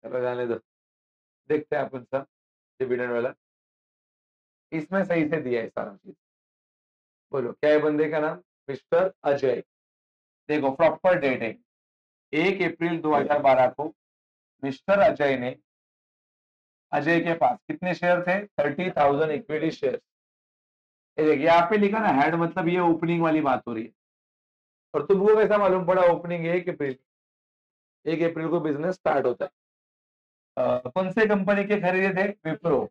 चलो जाने दो, देखते हैं अपन सब डिविडेंड वाला। इसमें सही से दिया है सारा चीज। बोलो क्या है बंदे का नाम? मिस्टर अजय। देखो प्रॉपर डेट है 1 अप्रैल 2012 को मिस्टर अजय ने, अजय के पास कितने शेयर थे? 30,000 इक्विटी शेयर। ये देखिए यहाँ पे लिखा ना हेड, मतलब ये ओपनिंग वाली बात हो रही है। और तुमको कैसा मालूम पड़ा ओपनिंग 1 अप्रैल? 1 अप्रैल को बिजनेस स्टार्ट होता है। कौन से कंपनी के खरीदे थे? विप्रो।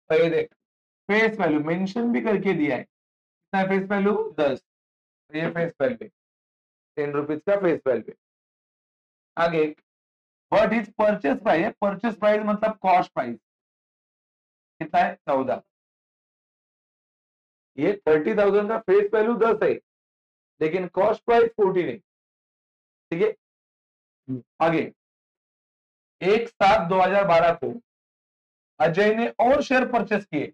तो ये देख फेस वैल्यू मेंशन भी करके दिया है, कितना फेस वैल्यू? 10। तो ये फेस वैल्यू 10 रुपीज का फेस वैल्यू। आगे व्हाट इज परचेस प्राइस है, परचेस प्राइस मतलब कॉस्ट प्राइस कितना है? 14। ये 30,000 का फेस वैल्यू 10 है, लेकिन कॉस्ट प्राइस 14 है। ठीक है, आगे 1/7/2012 को अजय ने और शेयर परचेस किए,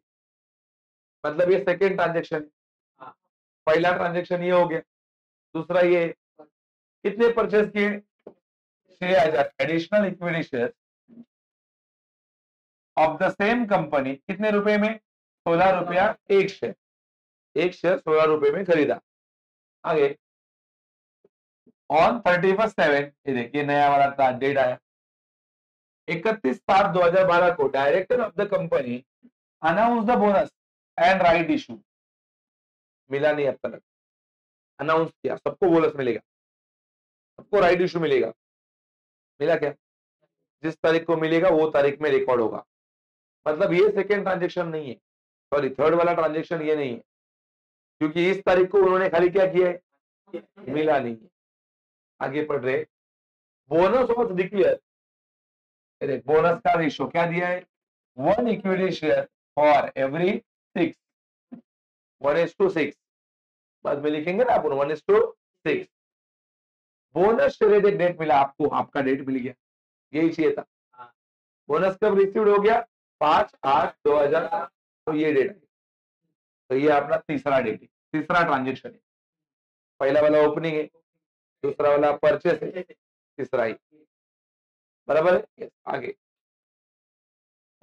मतलब ये सेकेंड ट्रांजेक्शन। पहला ट्रांजेक्शन ये हो गया, दूसरा ये कितने परचेस किए? 6,000 additional equity share of the same company. कितने रुपए में? 16 रुपया एक शेयर। एक शेयर 16 रुपए में खरीदा। आगे ऑन 31/7, ये देखिए नया वाला डेट आया, 31/7/2012 को director of the company announce the bonus and right issue. मिला नहीं अब तक, अनाउंस किया सबको बोनस मिलेगा, सबको राइट इशू मिलेगा। मिला क्या? जिस तारीख को मिलेगा वो तारीख में रिकॉर्ड होगा। मतलब ये सेकेंड ट्रांजेक्शन नहीं है, सॉरी थर्ड वाला ट्रांजेक्शन ये नहीं है, क्योंकि इस तारीख को उन्होंने खाली क्या किया है? मिला नहीं है। आगे पढ़ रहे, बोनस वॉज डिक्लेयर। बोनस का रेशियो क्या दिया है? 1 इक्विटी शेयर फॉर एवरी 6, 1:6। बाद में लिखेंगे ना अपन 1:6। बोनस शेयर डेट मिला आपको, आपका डेट मिल गया, यही चाहिए था। बोनस कब रिसीव हो गया? 5/8/2000। तो ये डेट है, तो ये अपना तीसरा डेट है, तीसरा ट्रांजेक्शन है। पहला वाला ओपनिंग है, दूसरा वाला परचेस है, तीसरा ही। बराबर है? Yes, आगे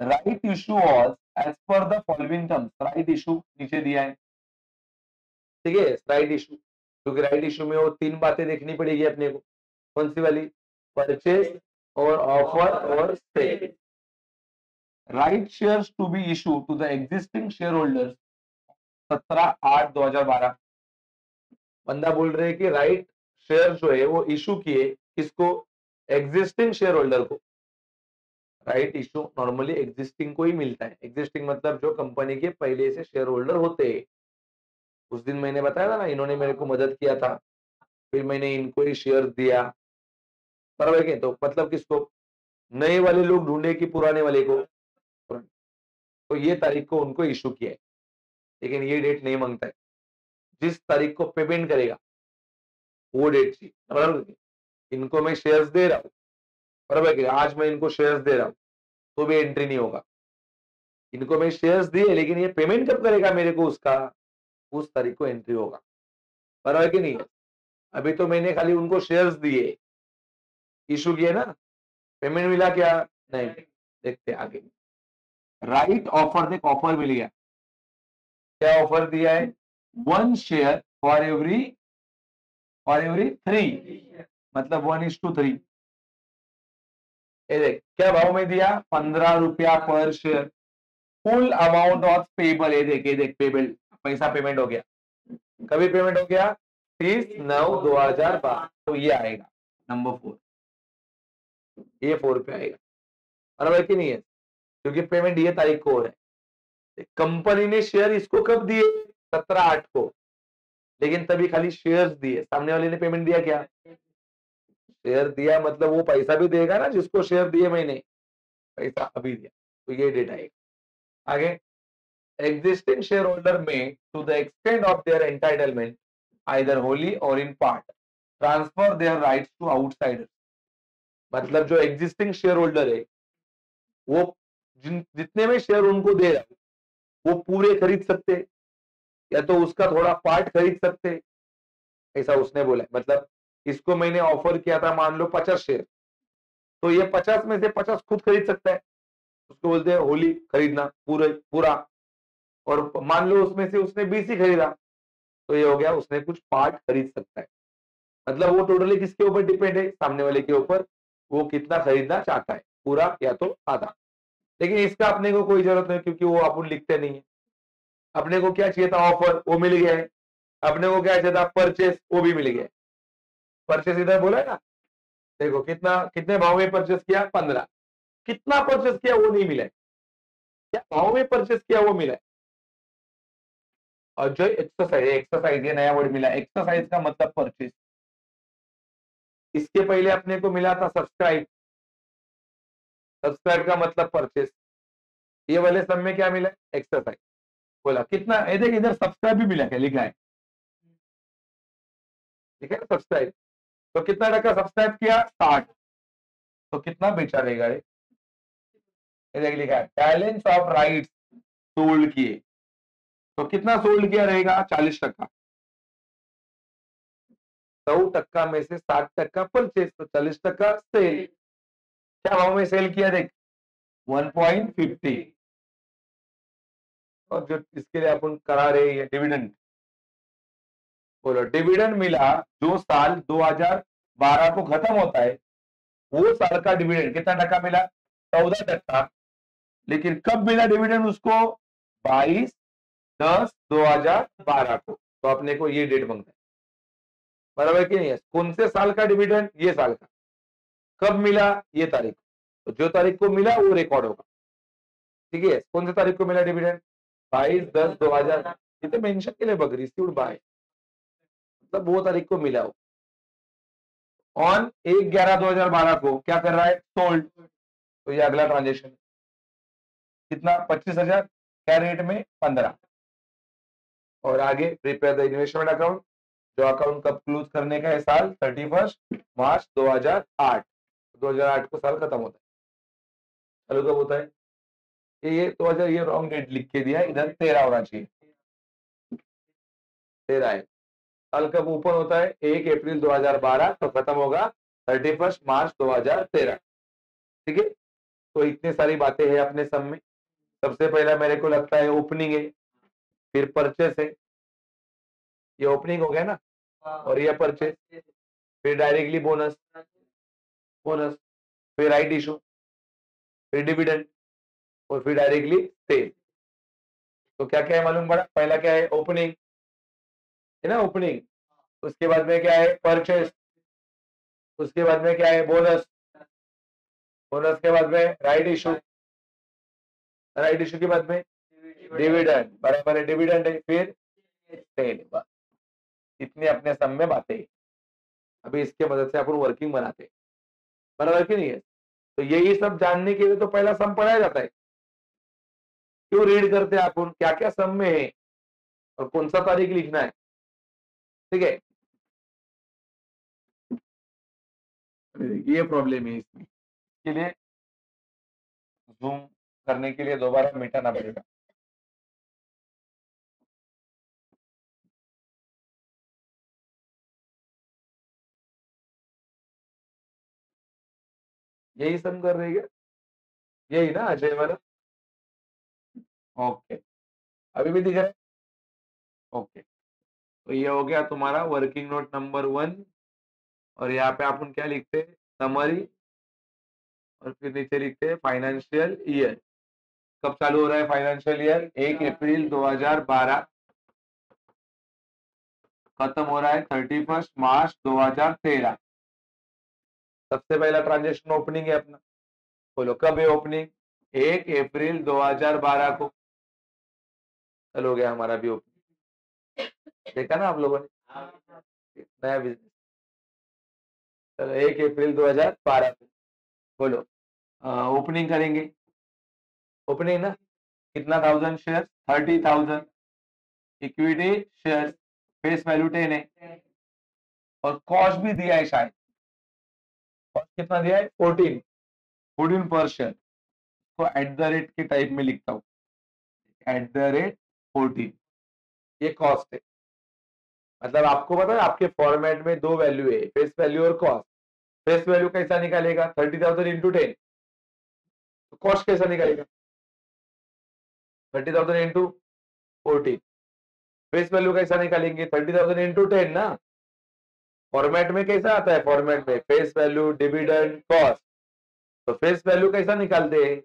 right issue was as per the following terms. Right issue नीचे दिया है, ठीक है, राइट इशू, क्योंकि राइट इशू में वो 3 बातें देखनी पड़ेगी अपने को। कौन सी वाली? परचेस और ऑफर और sale. Right shares to be issue to the existing share holders 17/8/2012। बंदा बोल रहे हैं कि राइट शेयर जो है वो इशू किए, किसको? एग्जिस्टिंग शेयर होल्डर को। राइट इशू नॉर्मली एग्जिस्टिंग को ही मिलता है। एग्जिस्टिंग मतलब जो कंपनी के पहले से शेयर होल्डर होते हैं। उस दिन मैंने बताया था ना, इन्होंने मेरे को मदद किया था, फिर मैंने इनको ही शेयर दिया। बराबर है? तो मतलब किसको? नए वाले लोग ढूंढे कि पुराने वाले को? तो ये तारीख को उनको इशू किया है, लेकिन ये डेट नहीं मांगता है। जिस तारीख को पेमेंट करेगा वो डेट चाहिए। बराबर? इनको मैं शेयर्स दे रहा हूँ, बराबर, आज मैं इनको शेयर्स दे रहा हूँ, तो भी एंट्री नहीं होगा। इनको मैं शेयर्स दिए, लेकिन ये पेमेंट कब करेगा मेरे को उसका, उस तारीख को एंट्री होगा। बराबर कि नहीं? अभी तो मैंने खाली उनको शेयर्स दिए, इशू किए ना, पेमेंट मिला क्या? नहीं। देखते आगे, राइट ऑफर। देख ऑफर मिल गया, क्या ऑफर दिया है? 1 शेयर फॉर एवरी 3, मतलब 1:3। ये देख क्या भाव में दिया? 15 रुपया पर share. Full amount of payable, ये देख पेबल, पैसा पेमेंट हो गया। कभी पेमेंट हो गया? 30/9/2012। तो ये आएगा नंबर 4, ये 4 पे आएगा। बराबर कि नहीं है? क्योंकि पेमेंट ये तारीख को हो रहा है। कंपनी ने शेयर इसको कब दिए? 17/8 को, लेकिन तभी खाली शेयर्स दिए, सामने वाले ने पेमेंट दिया क्या? शेयर दिया, मतलब वो पैसा भी देगा ना जिसको शेयर दिए मैंने, पैसा अभी दिया। तो ये डेट आएगा। आगे existing shareholder may, to the extent of their entitlement, either wholly or in part, transfer their rights to outsiders। मतलब जो existing shareholder है वो जितने में शेयर उनको दे रहा है वो पूरे खरीद सकते, या तो उसका थोड़ा पार्ट खरीद सकते, ऐसा उसने बोला। मतलब इसको मैंने ऑफर किया था मान लो 50 शेयर, तो ये 50 में से 50 खुद खरीद सकता है, उसको बोलते हैं होली खरीदना पूरा पूरा। और मान लो उसमें से उसने 20 ही खरीदा, तो ये हो गया उसने कुछ पार्ट खरीद सकता है। मतलब वो टोटली किसके ऊपर डिपेंड है, सामने वाले के ऊपर, वो कितना खरीदना चाहता है, पूरा या तो आधा। लेकिन इसका अपने को कोई जरूरत नहीं, क्योंकि वो अपन लिखते नहीं है। अपने को क्या चाहिए था, ऑफर, वो मिल गया है। अपने को क्या चाहिए था, परचेस, वो भी मिल गया है। परचेस इधर बोला है ना, देखो कितना, कितने भाव में परचेस किया, 15। कितना परचेस किया वो नहीं मिला है, क्या भाव में परचेस किया वो मिला है। और जो एक्सरसाइज, एक्सरसाइज ये नया वर्ड मिला, एक्सरसाइज का मतलब परचेस। इसके पहले अपने को मिला था सब्सक्राइब, सब्सक्राइब का मतलब परचेस। ये वाले सब में क्या मिला, एक्सरसाइज। बोला कितना, ये देख इधर सब्सक्राइब भी मिला, क्या लिखा है, ठीक है सब्सक्राइब। तो कितना टका सब्सक्राइब किया, 60। तो कितना बेचा रहेगा, ये देख लिखा है बैलेंस ऑफ राइट्स सोल्ड किए। तो कितना सोल्ड किया रहेगा, 40%। 100% में से 60% परचेस, तो 40% सेल। क्या भाव में सेल किया, देख 1.50। और जो इसके लिए अपन करा रहे हैं डिविडेंड, बोलो डिविडेंड मिला जो साल 2012 को खत्म होता है, वो साल का डिविडेंड कितना टका मिला, 14%। लेकिन कब मिला डिविडेंड उसको, 22/10/2012 को। तो अपने को ये डेट मांगना है, बराबर कि नहीं है। कौन से साल का डिविडेंड, ये साल का। कब मिला, ये तारीख। तो जो तारीख को मिला वो रिकॉर्ड होगा, ठीक है। कौन से तारीख को मिला डिविडेंड, 22/10/2000। ये तो मेंशन के लिए बग रिसीव्ड बाय, मतलब वो तारीख को मिला हो। ऑन 1/11/2012 को क्या कर रहा है, सोल्ड। तो ये अगला ट्रांजेक्शन कितना, 25,000, क्या रेट में, 15। और आगे प्रिपेयर द इन्वेस्टमेंट अकाउंट, जो अकाउंट कब क्लोज करने का है, साल 31 मार्च 2008। 2008 को साल खत्म होता है, चालू कब होता है, ये 2000, ये रॉन्ग डेट लिख के दिया है, इधर 13 होना चाहिए, 13 है। साल कब ओपन होता है, 1 अप्रैल 2012, तो खत्म होगा 31 मार्च 2013, ठीक है। तो इतनी सारी बातें हैं अपने सब में। सबसे पहला मेरे को लगता है ओपनिंग है, फिर परचेस है, ये ओपनिंग हो गया ना, और ये परचेस, फिर डायरेक्टली बोनस, बोनस, फिर राइट इशू, फिर डिविडेंड, और फिर डायरेक्टली सेल। तो क्या क्या है मालूम पड़ा, पहला क्या है, ओपनिंग है ना, ओपनिंग। उसके बाद में क्या है, परचेस। उसके बाद में क्या है, बोनस। बोनस के बाद में राइट इशू। राइट इशू के बाद में डिविडेंड, बराबर है, डिविडेंड है, फिर सेल। बस इतनी अपने सब में बातें हैं। अभी इसके मदद से अपन वर्किंग बनाते हैं, बराबर कि नहीं है। तो यही सब जानने के लिए तो पहला सम पढ़ाया जाता है। क्यों रीड करते हैं अपन, क्या क्या सम में है और कौन सा तारीख लिखना है, ठीक है। ये प्रॉब्लम है इसमें, के लिए जूम करने के लिए दोबारा मिटाना पड़ेगा। यही सम कर रही है, यही ना अजय वाला, ओके। अभी भी दिख रहा है, ओके। तो ये हो गया तुम्हारा वर्किंग नोट नंबर 1। और यहाँ पे अपन क्या लिखते हैं, समरी, और फिर नीचे लिखते हैं फाइनेंशियल ईयर। कब चालू हो रहा है फाइनेंशियल ईयर, 1 अप्रैल 2012, खत्म हो रहा है 31 मार्च 2013। सबसे पहला ट्रांजेक्शन ओपनिंग है अपना, बोलो कब है ओपनिंग, 1 अप्रैल 2012 को। चलो हो गया हमारा भी ओपनिंग, देखा ना आप लोगों ने, नया बिजनेस। चलो 1 अप्रैल 2012 को, बोलो ओपनिंग करेंगे। ओपनिंग ना, कितना, 1000 share, 30,000 equity share, face value 10 है, और कॉस्ट भी दिया है शायद। कॉस्ट कितना दिया है, 14 पर शेयर। तो एट द रेट के टाइप में लिखता हूँ, @14, ये कॉस्ट है। मतलब आपको पता है आपके फॉर्मेट में दो वैल्यू है, फेस वैल्यू और कॉस्ट। फेस वैल्यू कैसा निकालेगा? 30,000 इंटू 10। तो कॉस्ट कैसा निकालेगा? 30,000 इंटू 14। फेस वैल्यू कैसा निकालेंगे? 30,000 इंटू 10 ना। फॉर्मेट में कैसा आता है? फॉर्मेट में फेस वैल्यू डिविडेंड कॉस्ट। तो फेस वैल्यू कैसा निकालते हैं?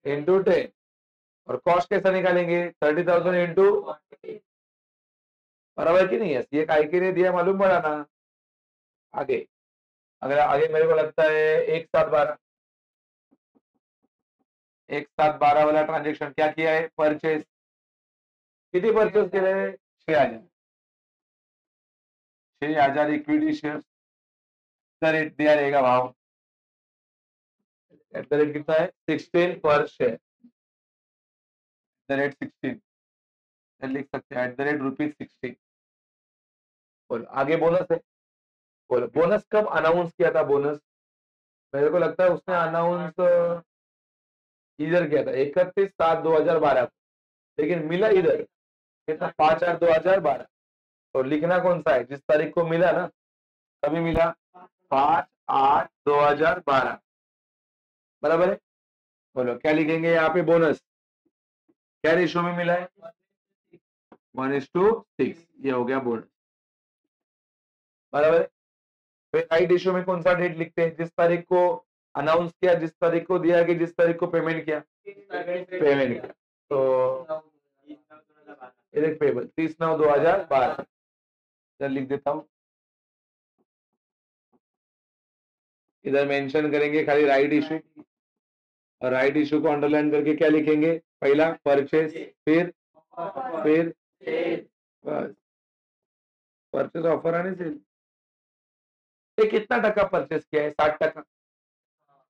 इंटू 10। और कॉस्ट कैसा निकालेंगे? 30,000 इंटू। बराबर की नहीं है? ये काय के लिए दिया मालूम पड़ा ना। आगे अगर आगे मेरे को लगता है 1/7/12, 1/7/12 वाला ट्रांजेक्शन क्या किया है? परचेज। किती परचेज केले? 6,000। 6,000 इक्विटी शेयर का रेट दिया रहेगा भाव। एट द रेट कितना है? 16 पर शेयर। द रेट 16 लिख सकते हैं, एट द रेट ₹16। बोलो आगे बोनस है। बोलो बोनस कब अनाउंस किया था? बोनस मेरे को लगता है उसने अनाउंस इधर किया था 31/7/2012 को, लेकिन मिला इधर कितना? 5/8/2012। तो लिखना कौन सा है? जिस तारीख को मिला ना, तभी मिला 5/8/2012। बराबर है। बोलो क्या लिखेंगे यहाँ पे? बोनस क्या रेशियो में मिला है? 1:6। ये हो गया बोनस। बराबर है। फिर राइट रेशियो में कौन सा डेट लिखते हैं? जिस तारीख को अनाउंस किया, जिस तारीख को दिया कि जिस तारीख को पेमेंट किया। पेमेंट किया तो ये पेबल 30/9/2012 इधर लिख देता हूँ। इधर मेंशन करेंगे खाली राइट इशू, और राइट इशू को अंडरलाइन करके क्या लिखेंगे? पहला परचेस, फिर बस परचेस ऑफर आने से ये कितना टका परचेस किया है? 60%।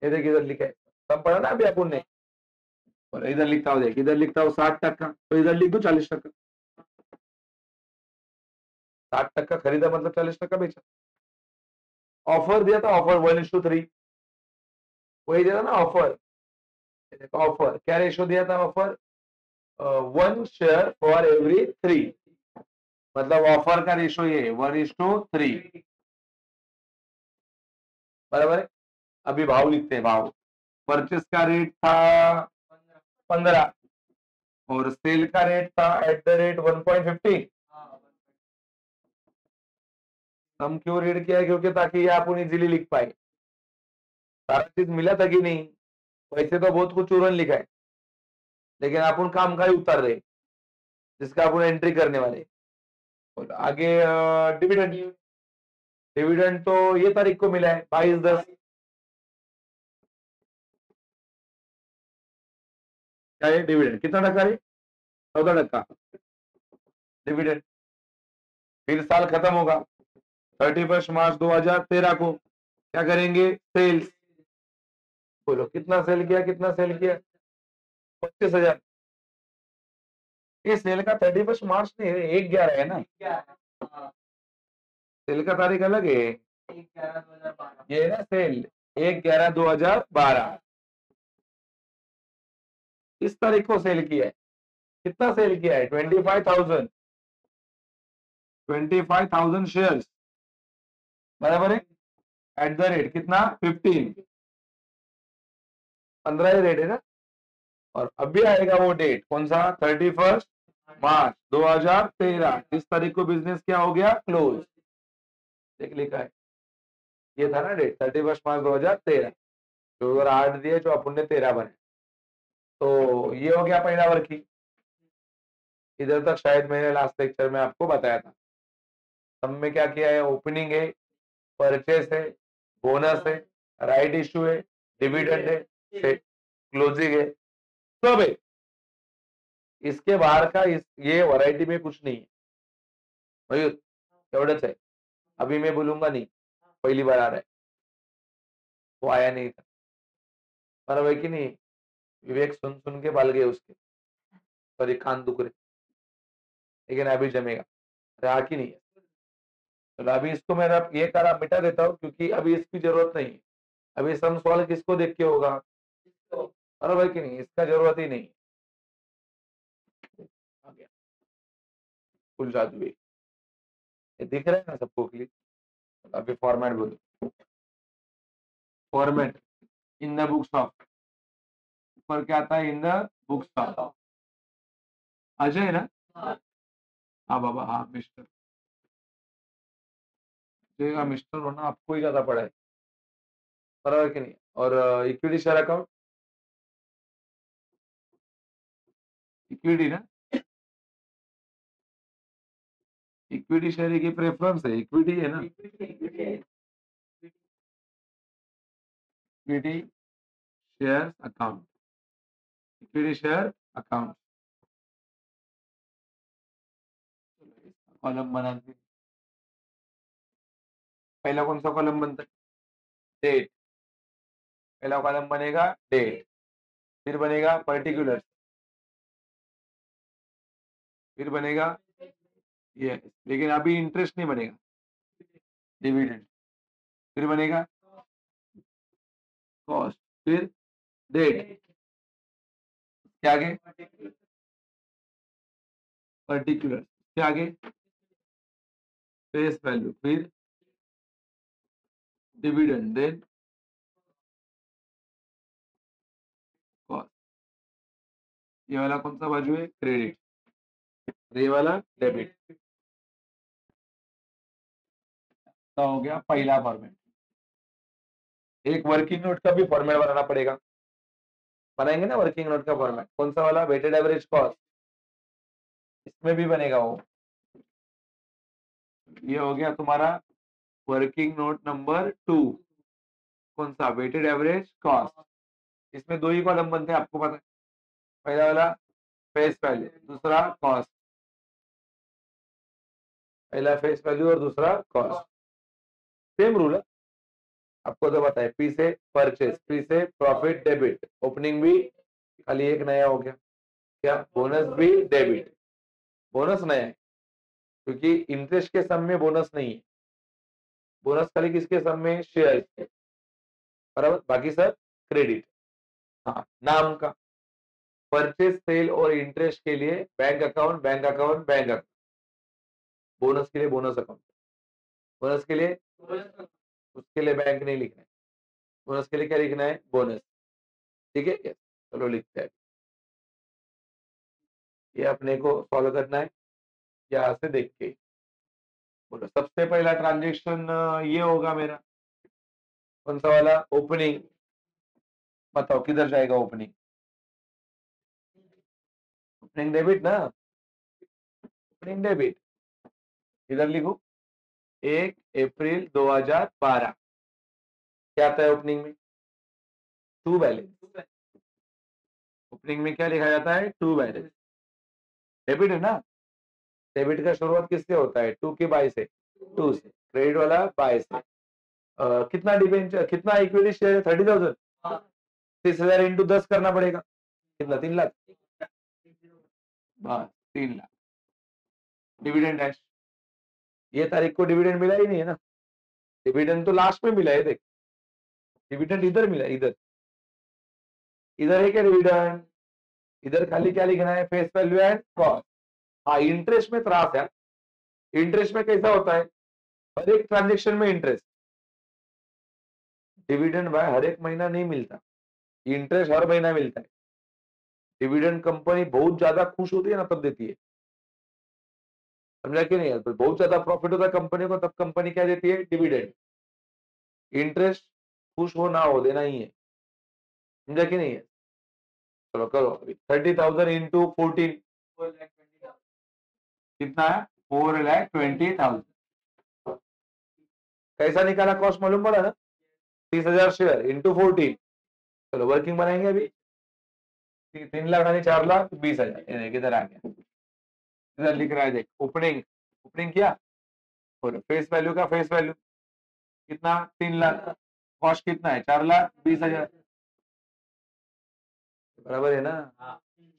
ये देख इधर लिखा है, सब पढ़ा ना अभी अपन ने। और इधर लिखता हूँ, देख इधर लिखता हूँ 60%, तो इधर लिख दो 40%। 60% खरीदा मतलब 40% बेचा। ऑफर दिया था, ऑफर 1:3 वही दिया था ना ऑफर। ऑफर क्या रेशो दिया था? ऑफर 1 शेयर फॉर एवरी 3, मतलब ऑफर का रेशो ये 1:3। बराबर है। अभी भाव लिखते हैं। भाव परचेस का रेट था 15 और सेल का रेट था एट द रेट 1.15। हम क्यों रीड किया है? क्योंकि ताकि ये आप इजीली लिख पाए। सारा चीज मिला था कि नहीं? वैसे तो बहुत कुछ उड़न लिखा है, लेकिन अपन काम का ही उतार रहे जिसका अपन एंट्री करने वाले। और आगे डिविडेंड। डिविडेंड तो ये तारीख को मिला है 22/10। क्या है डिविडेंड? कितना टका है? 14% डिविडेंड। फिर साल खत्म होगा 31 मार्च 2013 को। क्या करेंगे? सेल्स। बोलो कितना सेल किया? कितना सेल किया? 25,000। ये सेल का 31 मार्च नहीं है, 1/11 है ना। सेल का तारीख अलग है। ये है ना सेल 1/11/2012। इस तारीख को सेल किया है। कितना सेल किया है? 25,000। 25,000 शेयर। बराबर है। एट द रेट कितना? 15। 15 ही रेट है ना। और अभी आएगा वो डेट कौन सा? 31 मार्च 2013। इस तारीख को बिजनेस क्या हो गया? क्लोज। देख लिखा है, ये था ना डेट 31 मार्च 2013। 2008 दिए जो अपन ने 13 बने। तो ये हो गया पहला वर्किंग। इधर तक शायद मैंने लास्ट लेक्चर में आपको बताया था। सब में क्या किया है? ओपनिंग है, परचेस है, बोनस है, राइट इश्यू है, डिविडेंड है, क्लोजिंग है, सब है। इसके बाहर का ये वैरायटी में कुछ नहीं है। मयूर एवढंच है। अभी मैं बोलूंगा नहीं, पहली बार आ रहा है, वो आया नहीं था। बराबर है कि नहीं? विवेक सुन सुन के बाल गए उसके, सॉरी कान दुख रहे, लेकिन अभी जमेगा। रहा कि नहीं है? चलो अभी इसको मैं ये करा मिटा देता हूँ, क्योंकि अभी इसकी जरूरत नहीं है। अभी सम सॉल्व किसको देख के होगा? बराबर है कि नहीं? इसका जरूरत ही नहीं। आ गया फुल जादू। ये दिख रहा है ना सबको क्लिक? अभी फॉर्मेट बोलो। Format in the books of, ऊपर क्या आता है, in the books of, Ajay ना, हाँ बाबा, हाँ मिस्टर, अजय का मिस्टर होना आपको ही ज्यादा पड़ा है, बराबर कि नहीं। और इक्विटी शेयर अकाउंट, इक्विटी ना, इक्विटी शेयर की प्रेफरेंस है, इक्विटी है ना, equity share account, equity share account, column बना के पहला कौन सा कॉलम बनता है, डेट, पहला कॉलम बनेगा डेट, फिर बनेगा पर्टिकुलर, फिर बनेगा ये, लेकिन अभी इंटरेस्ट नहीं बनेगा, डिविडेंड, फिर बनेगा कॉस्ट, फिर डेट, क्या आगे पर्टिकुलर, क्या आगे फेस वैल्यू, फिर डिविडेंड, देन कॉस्ट। ये वाला कौन सा बाजू है, क्रेडिट, ये वाला डेबिट। तो हो गया पहला फॉर्मेट। एक वर्किंग नोट का भी फॉर्मेट बनाना पड़ेगा, बनाएंगे ना वर्किंग नोट का फॉर्मेट, कौन सा वाला, वेटेड एवरेज कॉस्ट, इसमें भी बनेगा वो। ये हो गया तुम्हारा वर्किंग नोट नंबर 2, कौन सा, वेटेड एवरेज कॉस्ट। इसमें दो ही कॉलम बनते हैं, आपको पता है, पहला वाला फेस वैल्यू, दूसरा कॉस्ट, पहला फेस वैल्यू और दूसरा कॉस्ट, सेम रूल है, आपको तो पता है, पी से परचेस, पी से प्रॉफिट डेबिट, ओपनिंग भी खाली एक नया हो गया, क्या बोनस भी डेबिट, बोनस नया है क्योंकि इंटरेस्ट के सम में बोनस नहीं है, बोनस खाली किसके सम में, शेयर के, बराबर, बाकी सब क्रेडिट। हाँ, नाम का परचेस सेल और इंटरेस्ट के लिए bank account, bank account, bank account, bonus के लिए बोनस अकाउंट, बोनस के लिए, उसके लिए बैंक नहीं लिखना है, बोनस के लिए क्या लिखना है, बोनस, ठीक है, yes, चलो लिखते हैं, ये अपने को सॉल्व करना है यहाँ से देख के। बोलो सबसे पहला ट्रांजेक्शन ये होगा मेरा, कौन सा वाला, ओपनिंग, बताओ किधर जाएगा ओपनिंग, ओपनिंग डेबिट ना, ओपनिंग डेबिट, इधर लिखो 1 अप्रैल 2012, क्या आता है ओपनिंग में, टू बैलेंस, ओपनिंग में क्या लिखा जाता है, टू बैलेंस, डेबिट है ना, डेबिट का शुरुआत किससे होता है, टू के बाय से, टू से, क्रेडिट वाला बाय से, कितना डिबेंचर, कितना इक्विटी शेयर है, 30,000, 30,000 इंटू 10 करना पड़ेगा, कितना, 3 लाख, बस 3 लाख, डिविडेंड डैश, ये तारीख को डिविडेंड मिला ही नहीं है ना, डिविडेंड तो लास्ट में मिला है, देख डिविडेंड इधर मिला, इधर, इधर है क्या डिविडेंड, इधर खाली क्या लिखना है, फेस वैल्यू एंड कॉस्ट। हाँ, इंटरेस्ट में त्रास है, इंटरेस्ट में कैसा होता है, हर एक ट्रांजेक्शन में इंटरेस्ट, डिविडेंड भाई हर एक महीना नहीं मिलता, इंटरेस्ट हर महीना मिलता है, डिविडेंड कंपनी बहुत ज्यादा खुश होती है ना तब देती है, समझा कि नहीं, तो बहुत ज्यादा प्रॉफिट होता है कंपनी को, तब कंपनी क्या देती है, डिविडेंड, इंटरेस्ट खुश हो ना हो देना ही है, समझा कि नहीं है। चलो करो, 30,000 इंटू 14 कितना है, 4,20,000, कैसा निकाला कॉस्ट मालूम पड़ा ना, 30,000 शेयर इंटू 14, चलो वर्किंग बनाएंगे अभी, 3 लाख यानी 4,20,000, किधर आ गया, इधर लिख रहा है देख, ओपनिंग, ओपनिंग किया, और फेस वैल्यू का फेस वैल्यू कितना, 3 लाख, कॉस्ट कितना है, 4,20,000, बराबर है ना।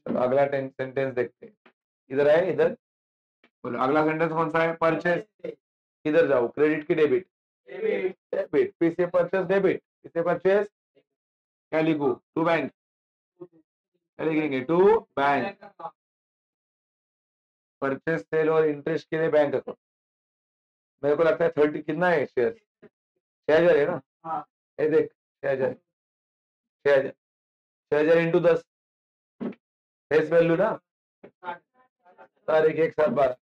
चलो अगला सेंटेंस देखते हैं, इधर है, इधर बोलो, अगला सेंटेंस कौन सा है, परचेस, किधर जाओ, क्रेडिट की डेबिट, डेबिट, पी से परचेस डेबिट, पी से परचेस, क्या लिखू, टू बैंक, क्या लिखेंगे, टू बैंक, परचेस सेल और इंटरेस्ट के लिए बैंक अकाउंट, मेरे को लगता है 30 कितना है शेयर, 6,000 है ना, ये देख 6,000 6,000 6,000 इंटू 10 फेस वैल्यू ना, तारीख 1/7/12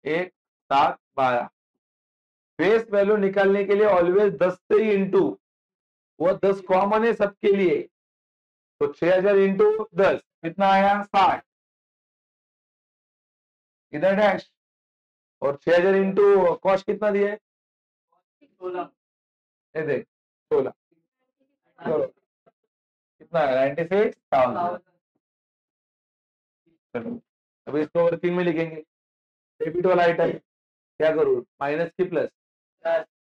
1/7/12 फेस वैल्यू निकालने के लिए ऑलवेज 10 से ही इंटू, वो 10 कॉमन है सबके लिए, तो 6,000 इंटू 10 कितना आया 60 इधर डैश, और 6,000 इंटू कॉस्ट कितना दिया है 16, ये देख 16 चलो कितना है 96,000। चलो अभी इसको वर्किंग में लिखेंगे, डेबिट वाला आइटम क्या करूं माइनस की प्लस,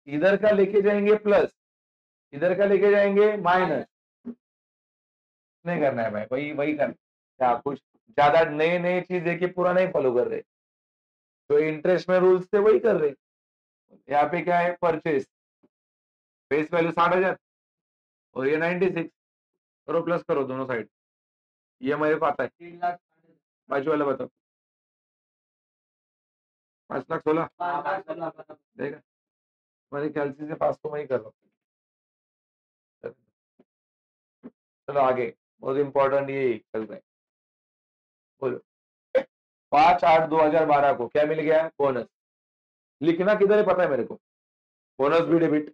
इधर का लेके जाएंगे प्लस, इधर का लेके जाएंगे माइनस, नहीं करना है भाई, वही वही करना, क्या कुछ ज्यादा नए नए चीज देखिए पूरा नहीं फॉलो कर रहे, तो इंटरेस्ट में रूल्स थे वही कर रहे। यहाँ पे क्या है परचेज, फेस वैल्यू 60,000 और ये 96, करो प्लस करो दोनों साइड, ये मेरे को आता है 3,00,000, बाजू वाला बताओ 5,16,000 देखा, मेरे ख्याल से पास तो मैं ही कर रहा हूँ। चलो आगे, बहुत इंपॉर्टेंट ये चल रहा है, बोलो 5/8/2012 को क्या मिल गया बोनस, लिखना किधर है पता है मेरे को, बोनस भी डेबिट,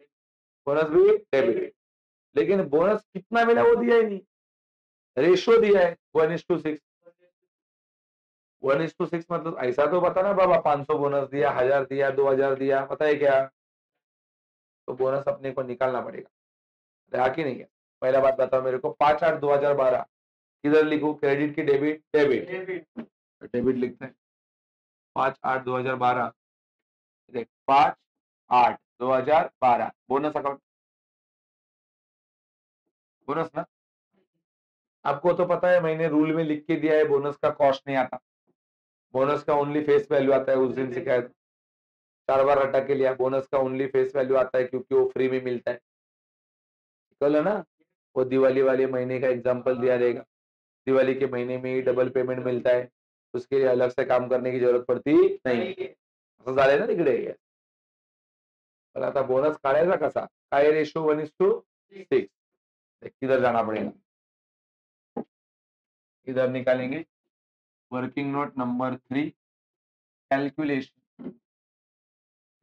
बोनस भी डेबिट, लेकिन बोनस कितना मिला वो दिया ही नहीं, रेशियो दिया है 1:6, 1:6 मतलब ऐसा तो बता ना बाबा 500 बोनस दिया, 1,000 दिया, 2,000 दिया, पता है क्या, तो बोनस अपने को निकालना पड़ेगा, है कि नहीं है, पहला बात बताओ मेरे को 5/8/2012 किधर लिखूं, क्रेडिट की डेबिट, डेबिट डेबिट लिखते हैं 5/8/2012, देख 5/8/2012 बोनस अकाउंट, बोनस ना, आपको तो पता है मैंने रूल में लिख के दिया है बोनस का कॉस्ट नहीं आता, बोनस का ओनली फेस वैल्यू आता है, उस दिन शिकायत 4 बार रटा के लिया, बोनस का ओनली फेस वैल्यू आता है क्योंकि वो फ्री में मिलता है, कल है ना, वो दिवाली वाले महीने का एग्जांपल दिया रहेगा, दिवाली के महीने में ही डबल पेमेंट मिलता है, उसके लिए अलग से काम करने की जरूरत पडती नाही, असं झालंय ना तिकडे, पण आता बोनस काढायचा कसा, काय रेशो 1:6, किधर जाना पड़ेगा, इधर निकालेंगे, working note number 3,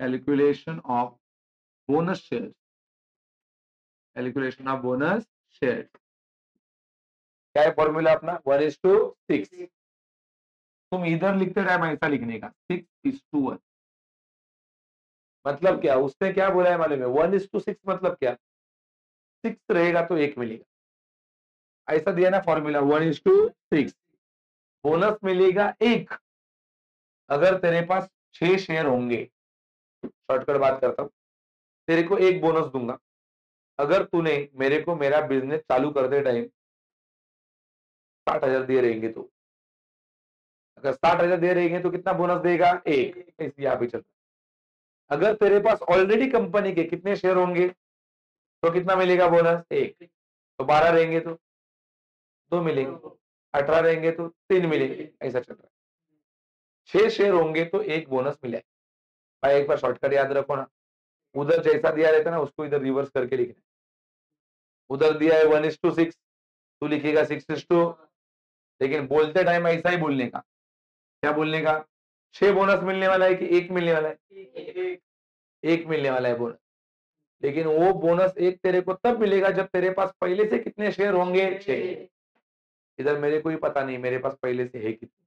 calculation of bonus share, calculation of bonus share, क्या है फॉर्मूला अपना 1:6, तुम इधर लिखते टाइम ऐसा लिखने का 6:1, मतलब क्या, उसने क्या बोला है मालूम है 1:6 मतलब क्या, 6 रहेगा तो 1 मिलेगा, ऐसा दिया ना फॉर्मूला 1:6, बोनस मिलेगा 1 अगर तेरे पास 6 शेयर होंगे, शॉर्टकट बात करता हूं, तेरे को 1 बोनस दूंगा अगर तूने मेरे को मेरा बिजनेस चालू करते टाइम 60,000 दिए रहेंगे, तो अगर 60,000 दे रहेंगे तो कितना बोनस देगा 1, इसलिए यहाँ पे चलता है, अगर तेरे पास ऑलरेडी कंपनी के कितने शेयर होंगे तो कितना मिलेगा बोनस 1, तो 12 रहेंगे तो 2 मिलेंगे, 18 रहेंगे तो 3 मिलेंगे, ऐसा चल रहा है, 6 शेयर होंगे तो 1 बोनस मिला है भाई, एक बार शॉर्टकट याद रखो ना, उधर जैसा दिया रहता है ना उसको इधर रिवर्स करके लिखना, उधर दिया है 1:6, तू लिखेगा 6:2, लेकिन बोलते टाइम ऐसा ही बोलने का, क्या बोलने का, 6 बोनस मिलने वाला है कि 1 मिलने वाला है, 1 मिलने वाला है बोनस, लेकिन वो बोनस 1 तेरे को तब मिलेगा जब तेरे पास पहले से कितने शेयर होंगे 6, इधर मेरे को ही पता नहीं मेरे पास पहले से है कितने,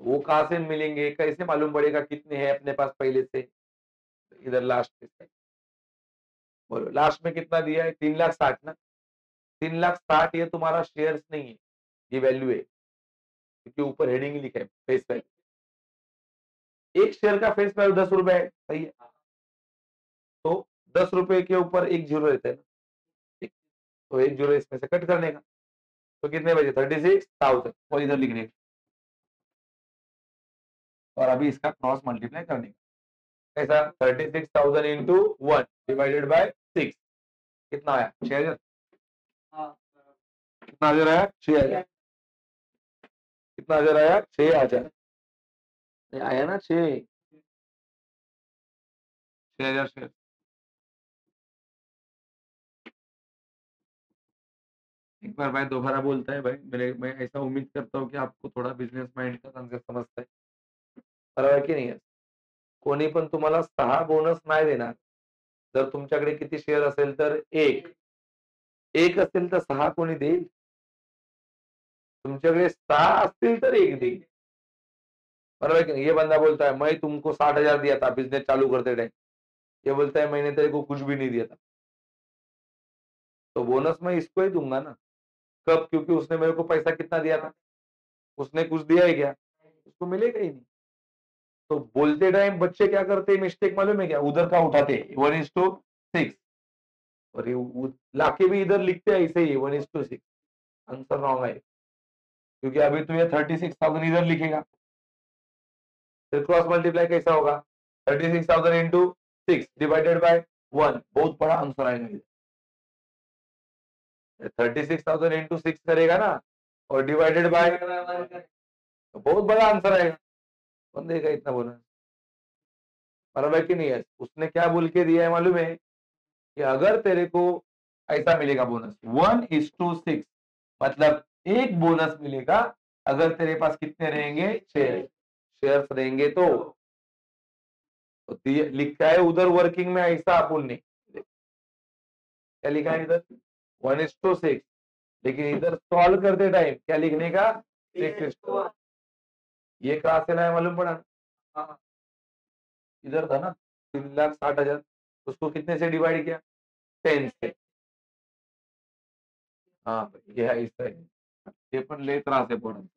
वो कहां से मिलेंगे, कैसे मालूम पड़ेगा कितने हैं अपने पास पहले से, इधर लास्ट में बोलो लास्ट में कितना दिया है 3,60,000 ना, 3,60,000 ये तुम्हारा शेयर्स नहीं है, ये वैल्यू है, क्योंकि ऊपर हेडिंग ही लिखा है फेस वैल्यू, एक शेयर का फेस वैल्यू 10 रुपए है, सही है, तो 10 रुपए के ऊपर एक जीरो रहता है ना, ठीक? तो एक जीरो इसमें से कट करने का, तो कितने बजे 36,000 और इधर लिखने का, और अभी इसका क्रॉस मल्टीप्लाई करने का, कैसा 36,000 इंटू 1 डिवाइडेड बाय 6 कितना आया 6,000, कितना हजार आया 6,000, कितना हजार आया 6,000, आया ना 6, 6000 शेयर। एक बार भाई दोबारा बोलता है भाई, मैं ऐसा उम्मीद करता हूँ की आपको थोडा बिझनेस माइंड का कन्सेप्ट समजतंय. बरोबर आहे की नाही? कोणी पण तुम्हाला 6 बोनस नाही देणार. जर तुमच्याकडे किती शेअर असेल तर 1 असेल तर 6 कोणी देईल? तुमच्याकडे 6 असतील तर 1 देईल. बरोबर है कि नहीं? ये बंदा बोलता है मैं तुमको 60,000 दिया था बिजनेस चालू करते टाइम. ये बोलता है मैंने तेरे को कुछ भी नहीं दिया था. तो बोनस मैं इसको ही दूंगा ना. कब? क्योंकि उसने मेरे को पैसा कितना दिया था? उसने कुछ दिया है क्या? उसको मिलेगा ही नहीं. तो बोलते टाइम बच्चे क्या करते हैं मिस्टेक मालूम है क्या? उधर का उठाते 1:6 और ये लाके भी इधर लिखते हैं ऐसे ही 1:6. आंसर रॉन्ग है. क्योंकि अभी तो ये 36,000 इधर लिखेगा. फिर क्रॉस मल्टीप्लाई कैसा होगा? 36,000 इंटू 6 डिवाइडेड बाय 1. बहुत बड़ा आंसर आएगा. 36,000 इंटू 6 करेगा ना और डिवाइडेड बाय तो बहुत बड़ा आंसर आएगा. कौन देगा इतना बोनस? बराबर कि नहीं है? उसने क्या बोल के दिया है मालूम है कि अगर तेरे को ऐसा मिलेगा बोनस 1:6 मतलब एक बोनस मिलेगा अगर तेरे पास कितने रहेंगे? 6 शेयर्स रहेंगे तो लिखा है उधर वर्किंग में ऐसा अपन ने क्या लिखा है इधर 1:6 लेकिन इधर सॉल्व करते टाइम क्या लिखने का 6:1. ये कहां से लाया मालूम पड़ा? इधर था ना 3,60,000 उसको कितने से डिवाइड किया? 10 से. हाँ ये ऐसा आहे. ते पण लय त्रास आहे पोरांना.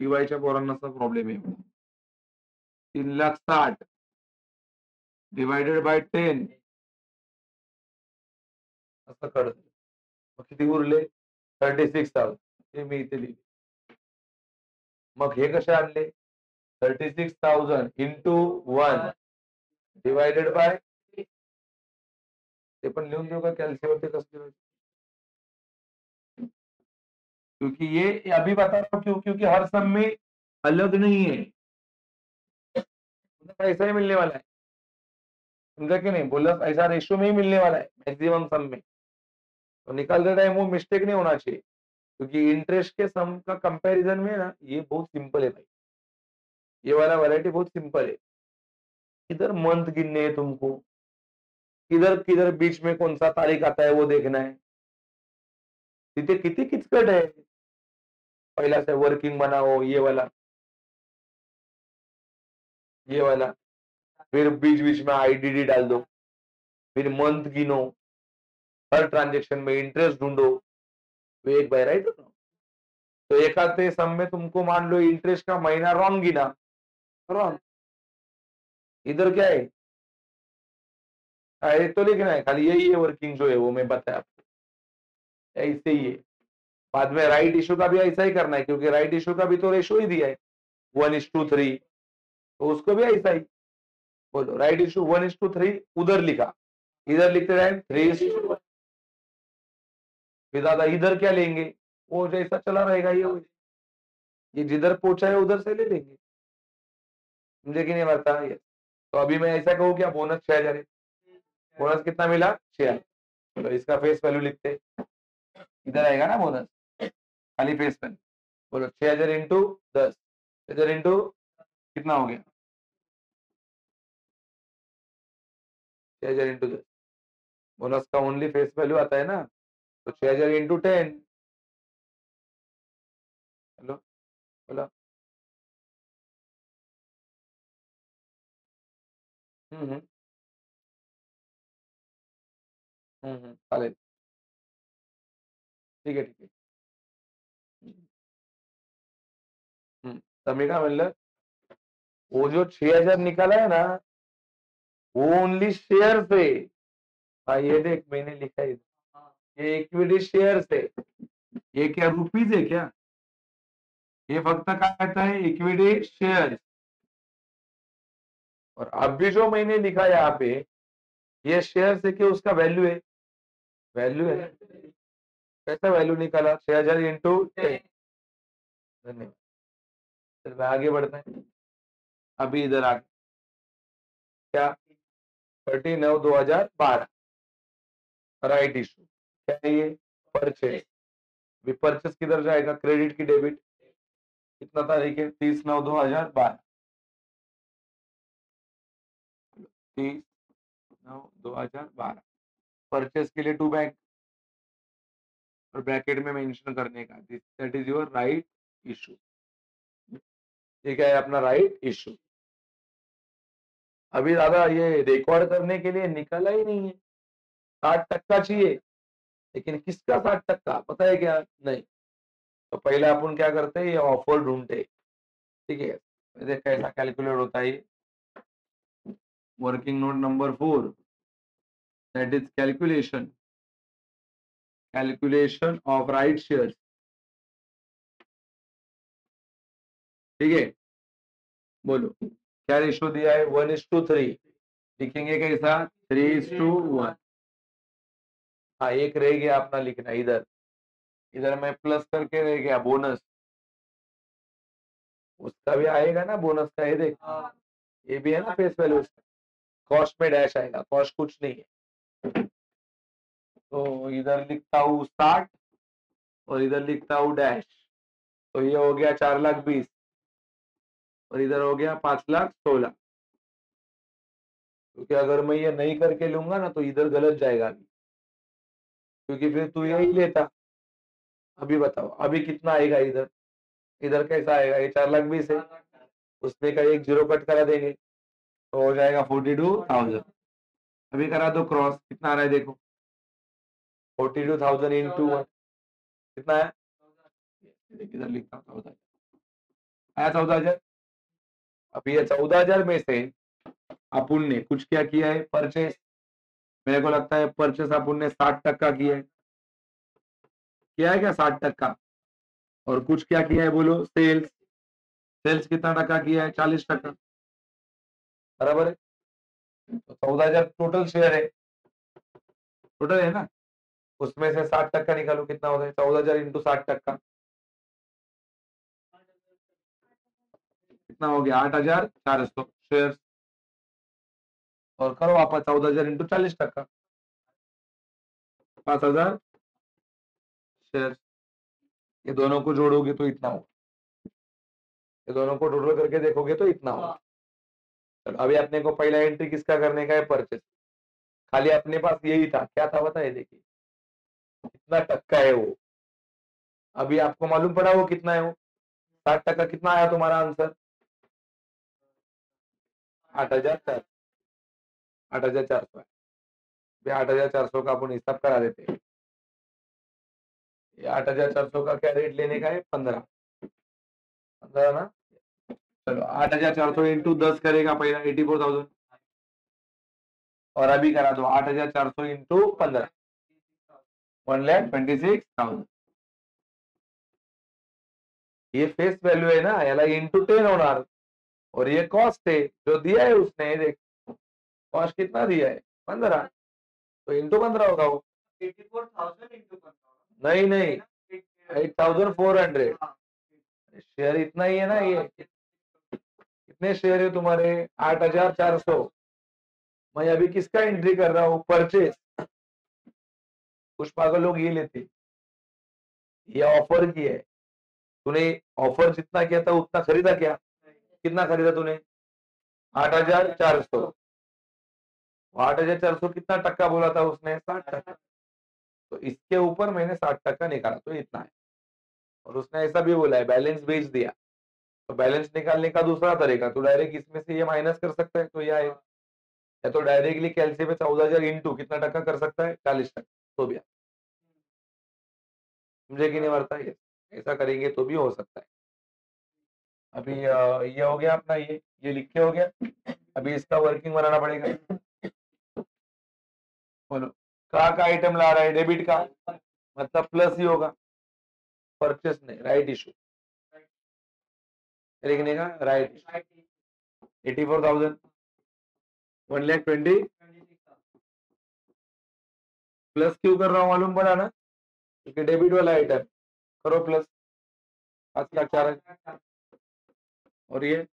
टीवायच्या पोरांनाचा प्रॉब्लेम आहे. 3,60,000 डिवाइडेड बाय 10 असं कळत. मग किती उरले? 36,000 हे मी इथे लिहिले. मग हे कसे आणले? 36,000 इंटू 1 डिवाइडेड बाय ते पण लिहून देऊ का कॅल्सीवरती कसं? क्योंकि ये अभी बता रहा हूँ क्यों? क्योंकि हर सम में अलग नहीं है. ऐसा ही मिलने वाला है. समझा कि नहीं? बोला ऐसा रेशियो में ही मिलने वाला है मैक्सिमम सम में. तो निकालते टाइम वो मिस्टेक नहीं होना चाहिए. क्योंकि इंटरेस्ट के सम का कंपैरिजन में ना ये बहुत सिंपल है भाई. ये वाला वैरायटी बहुत सिंपल है. इधर मंथ गिनने है तुमको. किधर किधर बीच में कौन सा तारीख आता है वो देखना है. तिथे किती किचकट है. पहला से वर्किंग बनाओ ये वाला फिर बीच बीच में आईडीडी डाल दो. फिर मंथ गिनो. हर ट्रांजेक्शन में इंटरेस्ट ढूंढो. तो एक बार राइट हो. तो एक आधे सम में तुमको मान लो इंटरेस्ट का महीना रॉन्ग गिना. रॉन्ग. इधर क्या है? डायरेक्ट तो लिखना है खाली यही है वर्किंग जो है वो मैं बताया आपको. ऐसे ही है. बाद में राइट इशू का भी ऐसा ही करना है क्योंकि राइट इशू का भी तो रेशो ही दिया है 1:3 तो उसको भी ऐसा ही. बोलो राइट इशू 1:3 उधर लिखा. इधर लिखते टाइम 3:1. फिर दादा इधर क्या लेंगे? वो जैसा चला रहेगा ये जिधर पहुंचा है उधर से ले लेंगे. मुझे कि नहीं बता ये. तो अभी मैं ऐसा कहूँ क्या बोनस 6,000 है. बोनस कितना मिला? 6,000. चलो इसका फेस वैल्यू लिखते. इधर आएगा ना बोनस खाली फेस वैल्यू. बोलो 6,000 इंटू 10. 6,000 इंटू कितना हो गया? 6,000 इंटू 10. बोनस का ओनली फेस वैल्यू आता है ना. तो 6,000 इंटू 10. हेलो बोला. हम्म. चालेल. ठीक आहे ठीक आहे. तर मी काय म्हणलं वो जो 6,000 निकाला है ना वो ओनली शेयर से. हाँ ये देख मैंने लिखा है. ये इक्विटी शेयर से. ये क्या रुपीज है क्या? ये फक्त काय आता है इक्विटी शेयर. और अभी जो मैंने लिखा यहाँ पे ये शेयर से क्या उसका वैल्यू है. वैल्यू है. कैसा वैल्यू निकाला? 6,000 इंटू 10. धन्यवाद. चल आगे बढ़ते हैं. अभी इधर आ क्या 30/9/2012 राइट इशू। क्या है ये? परचेस। परचेस किधर जाएगा? क्रेडिट की डेबिट। कितना तारीख है? 30/9/2012। 30/9/2012 परचेस के लिए टू बैंक और ब्रैकेट में मेंशन करने का, that is your right issue. ठीक है, अपना राइट इशू। अभी दादा ये रिकॉर्ड करने के लिए निकला ही नहीं है। 60% चाहिए, लेकिन किसका 60% पता है क्या? नहीं। तो पहले अपन क्या करते हैं, ये ऑफर ढूंढते। ठीक है, देख कैसा कैलकुलेट होता है। Working note number 4, that is calculation of right share. ठीक है, बोलो क्या रेशियो दिया है? 1:3। लिखेंगे कैसा? 3:1। हाँ, एक रह गया अपना लिखना इधर। इधर मैं प्लस करके रह गया बोनस। उसका भी आएगा ना बोनस का, ये देख। ये भी है ना फेस वैल्यू। कॉस्ट में डैश आएगा, कॉस्ट कुछ नहीं है। तो इधर लिखता हूँ 60 और इधर लिखता हूँ डैश। तो ये हो गया 4,20,000 और इधर हो गया 5,16,000। क्योंकि अगर मैं ये नहीं करके लूंगा ना तो इधर गलत जाएगा अभी, क्योंकि फिर तू यही लेता। अभी बताओ अभी कितना आएगा इधर? इधर कैसा आएगा? ये 4,20,000 है, उसमें का एक जीरो कट करा देंगे तो हो जाएगा 42,000। अभी करा दो क्रॉस, कितना आ रहा है देखो। 42,000 इंटू 1 कितना है? इधर लिखता हूँ 14,000 आया। 14,000। अभी ये 14,000 में से अपुन ने कुछ क्या किया है? परचेस। मेरे को लगता है परचेस अपुन ने 60% किया है क्या? 60%। और कुछ क्या किया है बोलो? सेल्स। सेल्स कितना टका किया है? 40%। बराबर है। तो 14,000 टोटल शेयर है, टोटल है ना। उसमें से 60% निकालो, कितना होता है? 14,000 इंटू 60%, कितना हो गया? 8,400 शेयर। और करो वापस 14,000 इंटू 40%, 5,000 शेयर। ये दोनों को जोड़ोगे तो इतना हो, ये दोनों को टोटल करके देखोगे तो इतना हो। चलो अभी अपने को पहला एंट्री किसका करने का है? परचेस। खाली अपने पास यही था, क्या था बताइए? देखिए कितना टक्का है वो। अभी आपको मालूम पड़ा वो कितना है? वो 60%। कितना आया तुम्हारा आंसर? 8,400। 8,400 है। 8,400 का अपन हिसाब करा देते हैं। 8,400 का क्या रेट लेने का है? 15। 15 ना। चलो 8,400 इंटू 10 करेगा पहला 84,000। और अभी करा दो 8,400 इंटू 15, 1,26,000। ये फेस वैल्यू है ना, याला इंटू 10 होणार। और ये कॉस्ट है जो दिया है उसने, देख कॉस्ट कितना दिया है? 15। तो इंटू 15 होगा वो। 84,000 इंटू 15। नहीं नहीं, 8,400। शेयर इतना ही है ना ये। कितने शेयर है तुम्हारे? 8,400। मैं अभी किसका एंट्री कर रहा हूँ? परचेस। कुछ पागल लोग ये लेते, ये ऑफर की है। तूने ऑफर जितना किया था उतना खरीदा क्या? कितना खरीदा तूने? 8,400। 8,400 कितना टक्का बोला था उसने? 60%। तो इसके ऊपर मैंने 60% निकाला तो इतना है। और उसने ऐसा भी बोला है बैलेंस भेज दिया। तो बैलेंस निकालने का दूसरा तरीका, तो डायरेक्ट इसमें से ये माइनस कर सकता है तो यह है, या तो डायरेक्टली कैलसी में 14,000 इंटू कितना टक्का कर सकता है? 40%। तो भी समझे कि नहीं मरता है? ऐसा करेंगे तो भी हो सकता है। अभी ये हो गया अपना, ये लिख के हो गया। अभी इसका वर्किंग बनाना पड़ेगा। बोलो का आइटम ला रहा है? डेबिट का, मतलब प्लस ही होगा। परचेस नहीं, राइट इशू लिखने का। राइट 84,000, 1,20,000 प्लस क्यों कर रहा हूँ मालूम पड़ा ना? क्योंकि डेबिट वाला आइटम। करो प्लस 5,04,000। और ये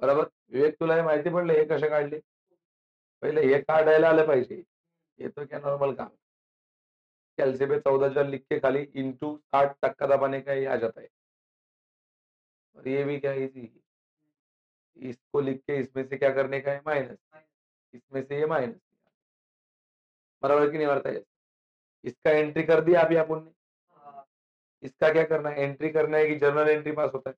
बरोबर. विवेक, तुला हे माहिती पडलं हे कसे काढले? पहिले हे काढायला आलं पाहिजे. ये तो क्या नॉर्मल काम. कैलसी पे 14,000 लिख के खाली इंटू 60% दबाने का ये आ जाता है. और ये भी क्या इजी, इसको लिख के इसमें से क्या करने का है, माइनस. इसमें से ये माइनस. बराबर की नहीं बरता है. इसका एंट्री कर दिया अभी अपन ने. इसका क्या करना है, एंट्री करना है कि जर्नल एंट्री पास होता है.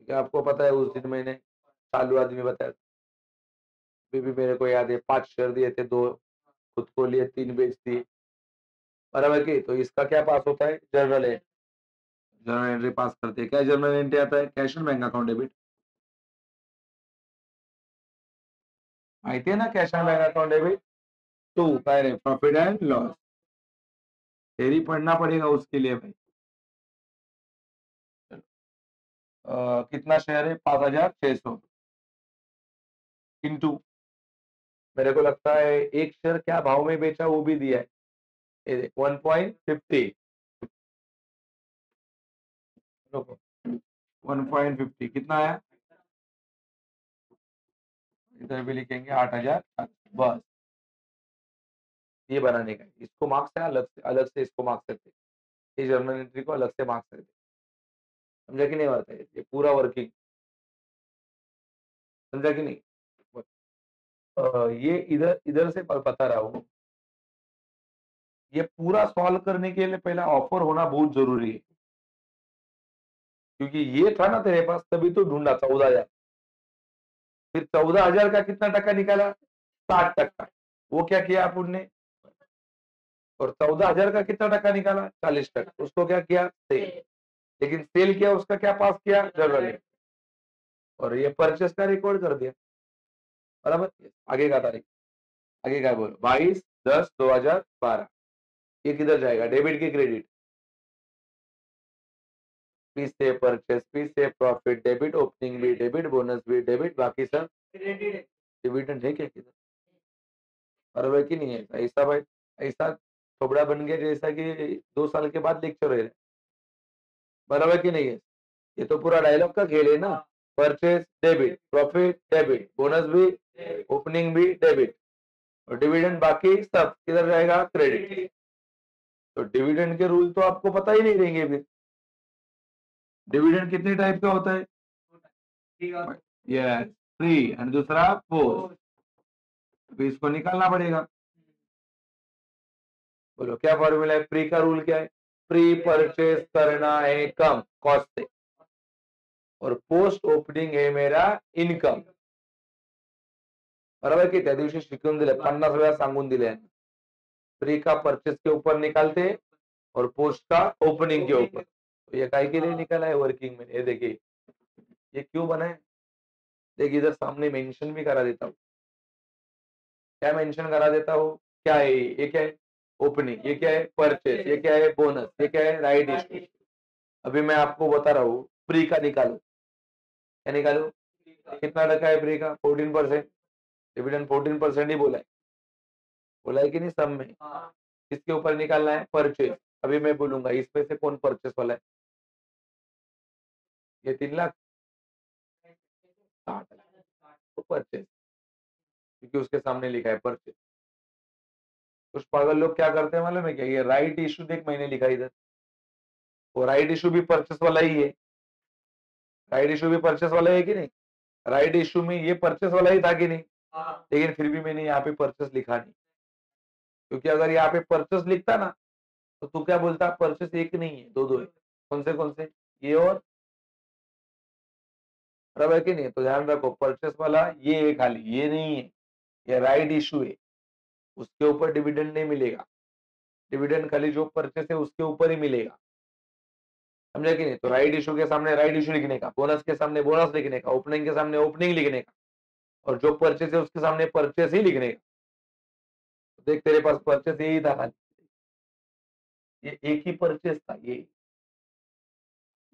क्या आपको पता है उस दिन मैंने चालू आदमी बताया, अभी भी मेरे को याद है 5 शेयर दिए थे, 2 खुद को लिए, 3 बेच दिए. बराबर की. तो इसका क्या पास होता है, जर्नल एंट्री. जर्नल एंट्री पास करते हैं. क्या जर्नल एंट्री आता है, cash and bank account debit. माहिती है ना, cash and bank account debit. 2 काय रे, प्रॉफिट एंड लॉस. थेरी पढ़ना पड़ेगा उसके लिए भाई. कितना शेयर है, 5,600 इंटू, मेरे को लगता है एक शेयर क्या भाव में बेचा वो भी दिया है, 1.50. 1.50 कितना आया, इधर भी लिखेंगे 8,000 बस. ये बनाने का है. इसको मार्क्स है अलग से इसको मार्क्स करते हैं. ये जर्नल एंट्री को अलग से मार्क्स करते हैं. समझा कि नहीं आता है, ये पूरा वर्किंग. समझा कि नहीं. ये इधर इधर से बता रहा हूँ. ये पूरा सॉल्व करने के लिए पहला ऑफर होना बहुत जरूरी है, क्योंकि ये था ना तेरे पास, तभी तो ढूंढा 14,000. फिर 14,000 का कितना टका निकाला, 60%. वो क्या किया अपन ने, और 14,000 का कितना टका निकाला, 40%. उसको क्या किया, सेल. लेकिन सेल किया, उसका क्या पास किया, जर्नल. और ये परचेस का रिकॉर्ड कर दिया. बराबर. आगे का तारीख, आगे का बोलो, 22/10/2012. ये किधर जाएगा, डेबिट की क्रेडिट. पी से परचेस, पी से प्रॉफिट, डेबिट, ओपनिंग भी डेबिट, बोनस भी डेबिट, बाकी सब डिविडेंड है क्या किधर. बराबर की नहीं है. ऐसा भाई, ऐसा थोबड़ा बन गया जैसा कि 2 साल के बाद लेक्चर है. बराबर की नहीं है. ये तो पूरा डायलॉग का खेल है ना. Purchase debit, profit debit, bonus भी, ओपनिंग भी डेबिट, और डिविडेंड बाकी सब किधर जाएगा, क्रेडिट. तो डिविडेंड के रूल तो आपको पता ही नहीं रहेंगे फिर. डिविडेंड कितने टाइप का होता है, यस, फ्री एंड दूसरा पोस्ट. अभी इसको निकालना पड़ेगा. बोलो क्या फॉर्मूला है, प्री का रूल क्या है, प्री परचेस करना है कम कॉस्ट से, और पोस्ट ओपनिंग है मेरा इनकम. बरोबर की त्या दिवशी शिकवून दिले, 50 वेळा सांगून दिले. प्री का परचेस के ऊपर निकालते और पोस्ट का ओपनिंग के ऊपर. तो ये काय के लिए निकाला है, वर्किंग में. ये देखिए ये क्यों बना है, देखिए इधर सामने मेंशन भी करा देता हूँ. क्या मेंशन करा देता हूँ, क्या है ये, क्या है ओपनिंग, ये क्या है परचेस, ये क्या है बोनस, ये क्या है राइट इश्यू. अभी मैं आपको बता रहा हूँ, प्री का निकालो. क्या निकालो, कितना टका है प्री का, 14%. डिविडेंड 14% ही बोला है कि नहीं सब में. किसके ऊपर निकालना है, परचेस. अभी मैं बोलूंगा इसमें से कौन परचेस वाला है, ये 3,60,000 तो परचेस, क्योंकि उसके सामने लिखा है परचेस. कुछ पागल लोग क्या करते हैं मालूम है क्या, ये राइट इशू देख मैंने लिखा इधर, वो राइट इशू भी परचेस वाला ही है. राइट इशू भी परचेस वाला है कि नहीं. राइट इशू में ये परचेस वाला ही था कि नहीं, लेकिन फिर भी मैंने यहाँ पे परचेस लिखा नहीं, क्योंकि अगर यहाँ पे परचेस लिखता ना तो तू क्या बोलता, परचेस एक नहीं है, दो है. कौन से, ये और बराबर है कि नहीं. तो ध्यान रखो, परचेस वाला ये है खाली, ये नहीं है, ये राइट इशू है. उसके ऊपर डिविडेंड नहीं मिलेगा. डिविडेंड खाली जो परचेस है उसके ऊपर ही मिलेगा. समझा कि नहीं. तो राइट इशू के सामने राइट इशू लिखने का, बोनस के सामने बोनस लिखने का, ओपनिंग के सामने ओपनिंग लिखने का, और जो परचेस है उसके सामने परचेस ही लिखने का. तो देख तेरे पास परचेस यही था खाली, ये एक ही परचेस था, ये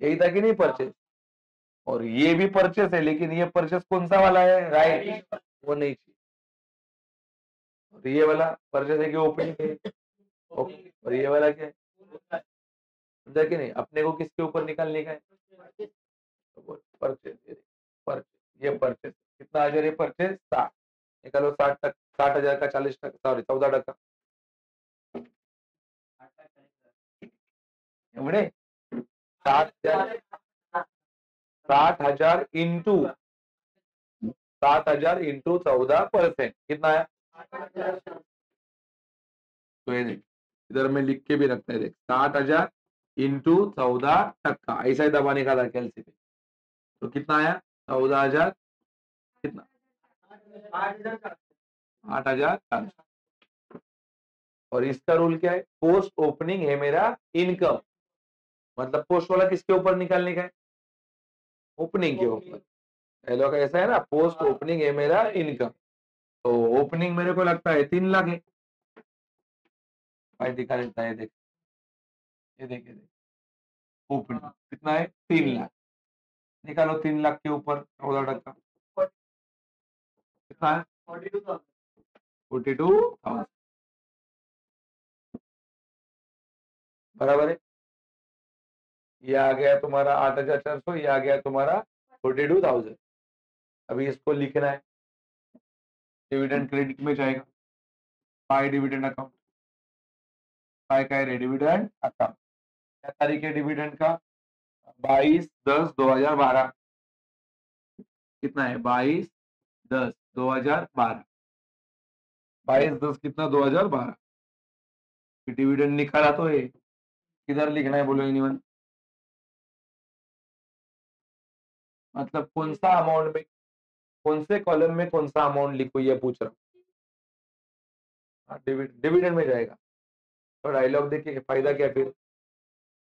यही था कि नहीं परचेस. और ये भी परचेस है, लेकिन ये परचेस कौन सा वाला है, राइट, वो नहीं चाहिए. और ये वाला परचेस है कि ओपनिंग है, और ये वाला क्या है, समझा कि नहीं? अपने को किसके ऊपर निकालने का है, परचेज, परचेज, ये परचेज कितना आ जाए, परचेज 60, निकालो 60 60,000 का 40%, सॉरी 14%, एवढे 60,000, 60,000 इंटू 60,000 इंटू 14%, कितना है? तो ये देख, इधर में लिख के भी रखते हैं, देख 60,000 इंटू 14%, ऐसा ही दबाने का था कैलसी पे, तो कितना आया? 14,000, कितना? 8,000। और इसका रूल क्या है? पोस्ट ओपनिंग है मेरा इनकम, मतलब पोस्ट वाला किसके ऊपर निकालने का है? ओपनिंग के ऊपर। हेलो का ऐसा है ना, पोस्ट ओपनिंग है मेरा इनकम, तो ओपनिंग मेरे को लगता है 3 लाख है, भाई दिखा देता है, देख ये देख, ये देख, ओपनिंग कितना है? 3 लाख, निकालो 3 लाख के ऊपर 14%, कितना है? 42,000, बराबर है। ये आ गया तुम्हारा 8,400, ये आ गया तुम्हारा 42,000। अभी इसको लिखना है, डिविडेंड क्रेडिट में जाएगा, बाय डिविडेंड अकाउंट, बाय का है डिविडेंड अकाउंट, क्या तारीख है डिविडेंड का? 22/10/2012, कितना है? 22/10/2012, 22/10 कितना? 2012, डिविडेंड निकाला तो है, किधर लिखना है बोलो एनीवन? मतलब कौन सा अमाउंट में, कौन से कॉलम में कौन सा अमाउंट लिखो, ये पूछ रहा हूँ। डिविडेंड में जाएगा, तो डायलॉग देखिए, फायदा क्या फिर?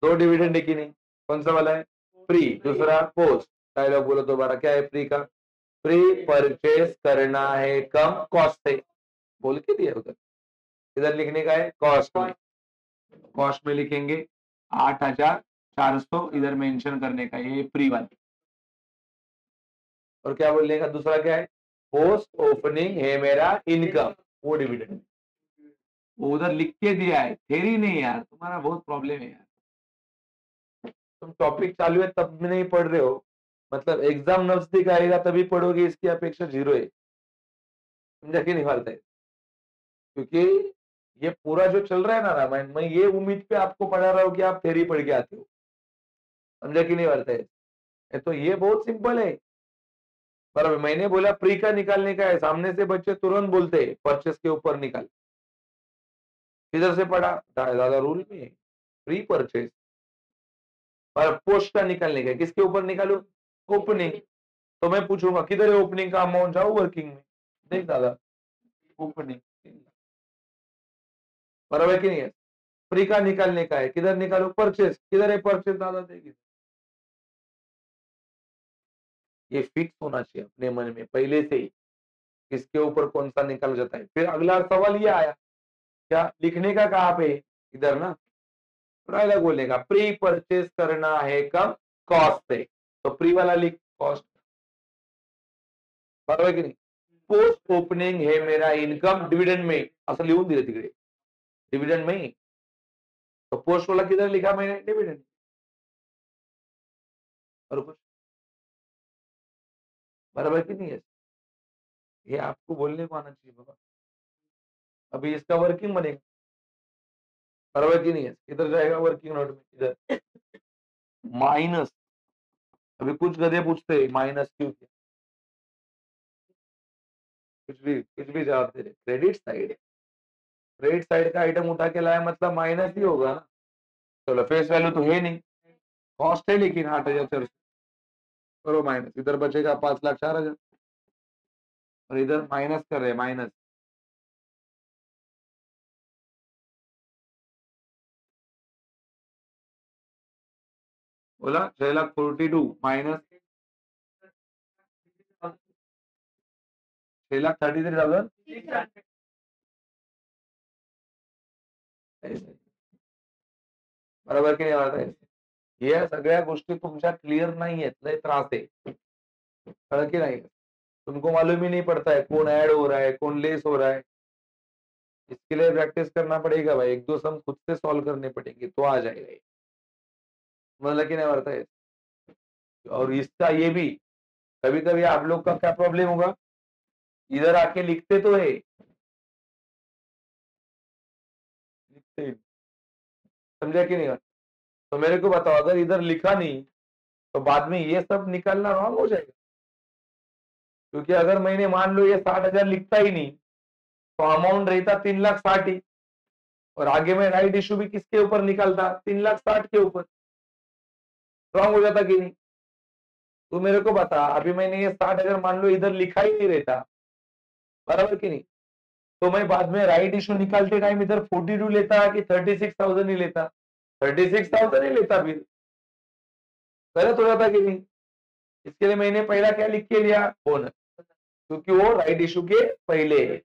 2 डिविडेंड है कि नहीं? कौन सा वाला है? फ्री, दूसरा पोस्ट। डायलॉग बोलो दोबारा, क्या है फ्री का? फ्री परचेस करना है कम कॉस्ट से, बोल के दिया उधर, इधर लिखने का है कॉस्ट में, कॉस्ट में लिखेंगे 8,400, इधर मेंशन करने का ये फ्री वाला। और क्या बोलने का दूसरा क्या है? पोस्ट ओपनिंग है मेरा इनकम, वो डिविडेंड, वो उधर लिख के दिया है, थेरी नहीं यार, तुम्हारा बहुत प्रॉब्लम है यार, तुम टॉपिक चालू है तब भी नहीं पढ़ रहे हो, मतलब एग्जाम नजदीक आएगा तभी पढ़ोगे, इसकी अपेक्षा 0 है, समझा कि नहीं बात है? क्योंकि ये पूरा जो चल रहा है ना रामायण, मैं ये उम्मीद पे आपको पढ़ा रहा हूँ कि आप थेरी पढ़ के आते हो, समझा कि नहीं बात है? तो ये बहुत सिंपल है, पर मैंने बोला प्री का निकालने का है, सामने से बच्चे तुरंत बोलते हैं परचेस के ऊपर निकाल, किधर से पढ़ा? दादा रूल में प्री परचेस, और पोस्ट का निकालने का है, किसके ऊपर निकालू? ओपनिंग, तो मैं पूछूंगा किधर है ओपनिंग का अमाउंट, जाओ वर्किंग में, देख दादा ओपनिंग, बराबर कि नहीं है? फ्री का निकालने का है, किधर निकालो? परचेस, किधर है परचेस दादा, देखिए ये फिक्स होना चाहिए अपने मन में पहले से ही, किसके ऊपर कौन सा निकल जाता है। फिर अगला सवाल ये आया, क्या लिखने का कहाँ पे? इधर ना, डायलॉग बोलने का, प्री परचेस करना है कम कॉस्ट से, तो प्री वाला लिख कॉस्ट, बरोबर की नाही? पोस्ट ओपनिंग हे मेरा इनकम डिविडेंड में, असं लिहून दिलं तिकडे, डिविडेंड में, तो पोस्ट वाला किधर लिखा मैंने? डिविडेंड, और कुछ, बराबर की नहीं है? ये आपको बोलने को आना चाहिए बाबा। अभी इसका वर्किंग बनेगा, बराबर की नहीं है? इधर जाएगा वर्किंग नोट में, इधर माइनस, अभी कुछ गधे पूछते हैं माइनस क्यों किया, कुछ भी जवाब दे रहे, क्रेडिट साइड, क्रेडिट साइड का आइटम उठा के लाया मतलब माइनस ही होगा ना, चलो फेस वैल्यू तो है नहीं, कॉस्ट है लेकिन 8,400, करो माइनस, इधर बचेगा 5,04,000, और इधर माइनस कर रहे माइनस, बोला 6,42,000 माइनस 6,33,000, बरोबर की नाही वाटत आहे? या सगळ्या गोष्टी तुमच्या क्लियर नाही आहेत, लय त्रास आहे, कळलं की नाही? तुमको मालूम ही नहीं पड़ता है कौन ऐड हो रहा है, कौन लेस हो रहा है, इसके लिए प्रैक्टिस करना पड़ेगा भाई, एक दो सम खुद से सॉल्व करने पड़ेंगे तो आ जाएगा ये, मतलब कि नहीं बढ़ता है। और इसका ये भी कभी कभी आप लोग का क्या प्रॉब्लम होगा, इधर आके लिखते तो है, लिखते ही- समझा कि नहीं? तो मेरे को बताओ, अगर इधर लिखा नहीं तो बाद में ये सब निकालना रॉन्ग हो जाएगा, क्योंकि अगर मैंने मान लो ये 60,000 लिखता ही नहीं तो अमाउंट रहता 3,60,000 ही, और आगे में राइट इशू भी किसके ऊपर निकालता, 3,60,000 के ऊपर, रॉन्ग हो जाता कि नहीं? तो मेरे को बता, अभी मैंने ये 60,000 मान लो इधर लिखा ही नहीं रहता, बराबर कि नहीं, तो मैं बाद में राइट इशू निकालते टाइम इधर 42 लेता कि 36,000 ही लेता, 36,000 ही लेता, फिर गलत हो जाता कि नहीं? इसके लिए मैंने पहला क्या लिख के लिया, बोनस, क्योंकि वो राइट इशू के पहले है।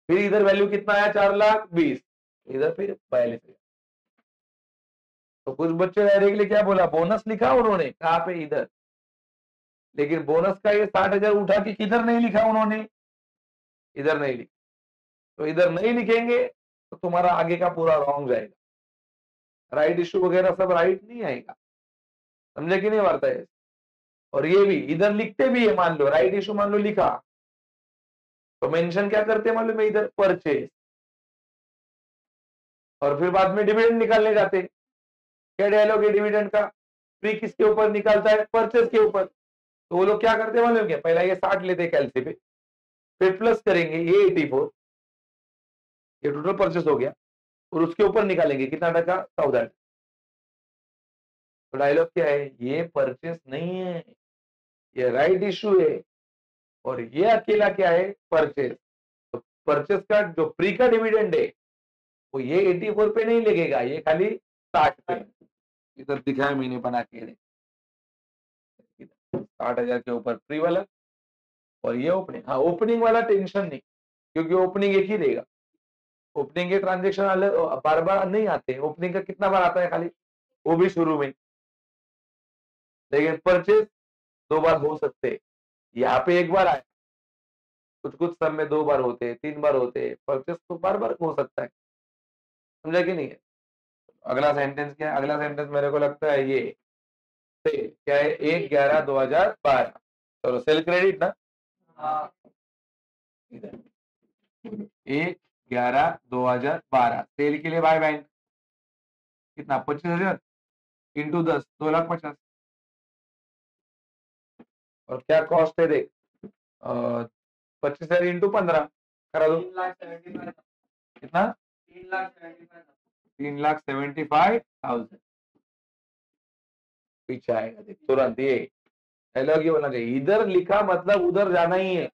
फिर इधर वैल्यू कितना आया, 4,20,000, इधर फिर 42,000। तो कुछ बच्चे डायरेक्टली क्या बोला, बोनस लिखा उन्होंने, कहाँ पे, इधर, लेकिन बोनस का ये 60,000 उठा के किधर नहीं लिखा उन्होंने, इधर नहीं लिखा। तो इधर नहीं लिखेंगे तो तुम्हारा आगे का पूरा रॉन्ग जाएगा, राइट इशू वगैरह सब राइट नहीं आएगा, समझे कि नहीं वार्ता है? और ये भी इधर लिखते भी है, मान लो राइट इशू मान लो लिखा, तो मेंशन क्या करते हैं मालूम है, इधर परचेज, और फिर बाद में डिविडेंड निकालने जाते। क्या डायलॉग है डिविडेंड का, फ्री किसके ऊपर निकालता है, परचेज के ऊपर। तो वो लोग क्या करते हैं मालूम क्या, पहला ये 60 लेते हैं कैलसी पे, फिर प्लस करेंगे ये 84, ये टोटल परचेस हो गया, और उसके ऊपर निकालेंगे कितना टका, 14। तो डायलॉग क्या है, ये परचेस नहीं है, ये राइट इशू है, और ये अकेला क्या है, परचेस। तो परचेस का जो प्री का डिविडेंड है वो ये 84 पे नहीं लगेगा, ये खाली 60 पे, इधर दिखाया मैंने बना के, 60,000 के ऊपर प्री वाला, और ये ओपनिंग, हाँ ओपनिंग वाला टेंशन नहीं, क्योंकि ओपनिंग एक ही देगा, ओपनिंग के ट्रांजेक्शन अलग बार बार नहीं आते, ओपनिंग का कितना बार आता है खाली, वो भी शुरू में, लेकिन परचेज 2 बार हो सकते हैं, यहाँ पे एक बार आए, कुछ कुछ सब में 2 बार होते हैं, 3 बार होते हैं, परचेज तो बार बार हो सकता है, समझा कि नहीं है? अगला सेंटेंस क्या है, अगला सेंटेंस मेरे को लगता है ये सेल क्या है, 1/11/2012, चलो सेल क्रेडिट ना, इधर 1/11/2012 सेल के लिए बाय बैंक कितना, 25,000 इंटू 10, 2,50,000, और क्या कॉस्ट है देख, 25,000 इंटू 15 करा दो, कितना, 3,75,000 पीछे आएगा देख तुरंत, ये डायलॉग ये होना चाहिए, इधर लिखा मतलब उधर जाना ही है,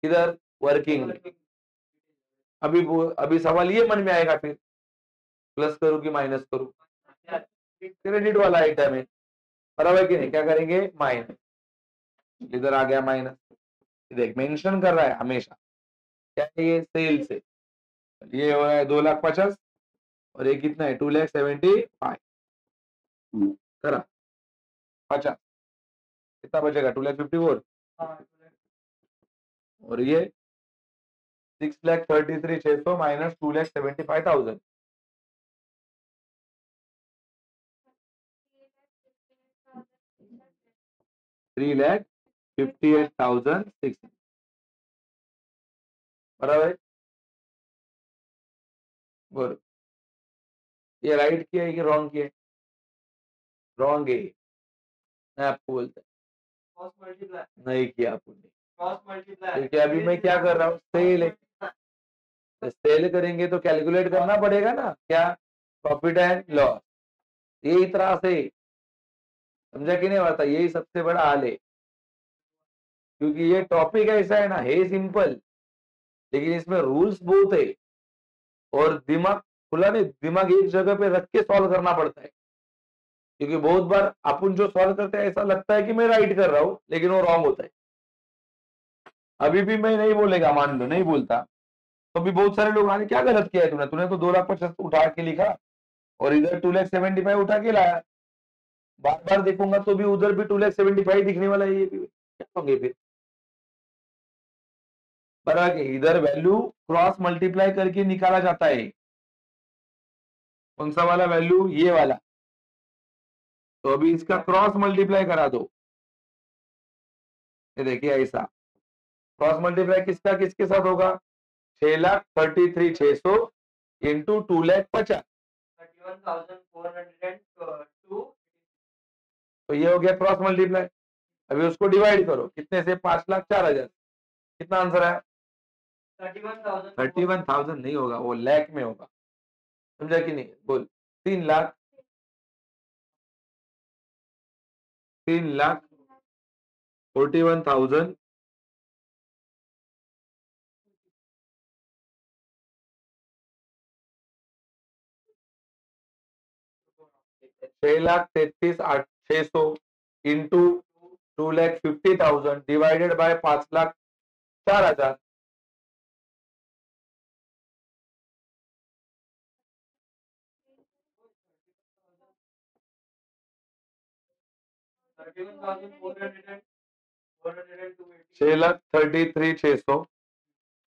इधर वर्किंग में। अभी सवाल ये मन में आएगा, फिर प्लस करूं कि माइनस करूं, क्रेडिट वाला आइटम है, बराबर कि नहीं, क्या करेंगे, माइनस, इधर आ गया माइनस, देख मेंशन कर रहा है हमेशा, क्या है ये, सेल से, ये हो रहा है 2,50,000, और ये कितना है, 2,75,000, करा 50, कितना बचेगा, 2,54,000, और ये 6,33,600 माइनस 2,75,000, 3,58,600, बराबर है, बोलो ये राइट किया है कि रॉन्ग किया है, रॉन्ग है, मैं आपको बोलता नहीं किया आपने, क्योंकि अभी मैं क्या कर रहा हूँ, सेल है, सेल करेंगे तो कैलकुलेट करना पड़ेगा ना, क्या, प्रॉफिट एंड लॉस, यही तरह से, समझा कि नहीं आता, यही सबसे बड़ा हाल है, क्योंकि ये टॉपिक ऐसा है ना, है सिंपल, लेकिन इसमें रूल्स बहुत है, और दिमाग खुला नहीं, दिमाग एक जगह पे रख के सॉल्व करना पड़ता है, क्योंकि बहुत बार अपन जो सॉल्व करते हैं ऐसा लगता है कि मैं राइट कर रहा हूँ, लेकिन वो रॉन्ग होता है। अभी भी मैं नहीं बोलेगा, मान लो नहीं बोलता, तो भी बहुत सारे लोग आने, क्या गलत किया है तूने, तूने तो 2,50,000 उठा के लिखा, और इधर 2,75,000 उठा के लाया, बार बार देखूंगा तो भी उधर भी 2,75,000 दिखने वाला है, ये भी क्या होंगे फिर, बराबर है। इधर वैल्यू क्रॉस मल्टीप्लाई करके निकाला जाता है। कौन सा वाला वैल्यू? ये वाला। तो अभी इसका क्रॉस मल्टीप्लाई करा दो। ये देखिए ऐसा क्रॉस मल्टीप्लाई किसका किसके साथ होगा? 6,33,600 इंटू 2,50,000। तो ये हो गया क्रॉस मल्टीप्लाई। अभी उसको डिवाइड करो कितने से? 5,04,000। कितना आंसर आया? 31,000 नहीं होगा, वो लैख में होगा। समझा कि नहीं? बोल। 3,00,000 3,41,000 6,33,600 इंटू 2,50,000 डिवाइडेड बाय 5,04,000। छह लाख 33,600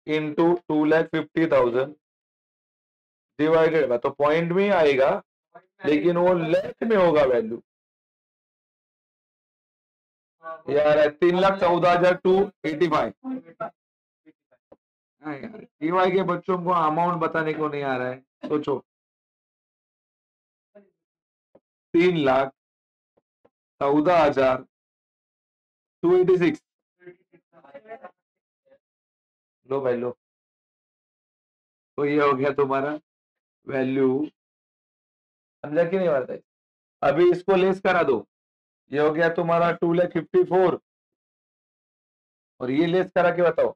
इंटू 2,50,000 डिवाइडेड बाय, तो पॉइंट में आएगा लेकिन वो लेफ्ट में होगा वैल्यू। यार 3,14,285। टीवाई के बच्चों को अमाउंट बताने को नहीं आ रहा है। सोचो 3,14,286। लो भाई लो। तो ये हो गया तुम्हारा वैल्यू। समझा कि नहीं बात है? अभी इसको लेस करा दो। ये हो गया तुम्हारा 2,54,000 और ये लेस करा के बताओ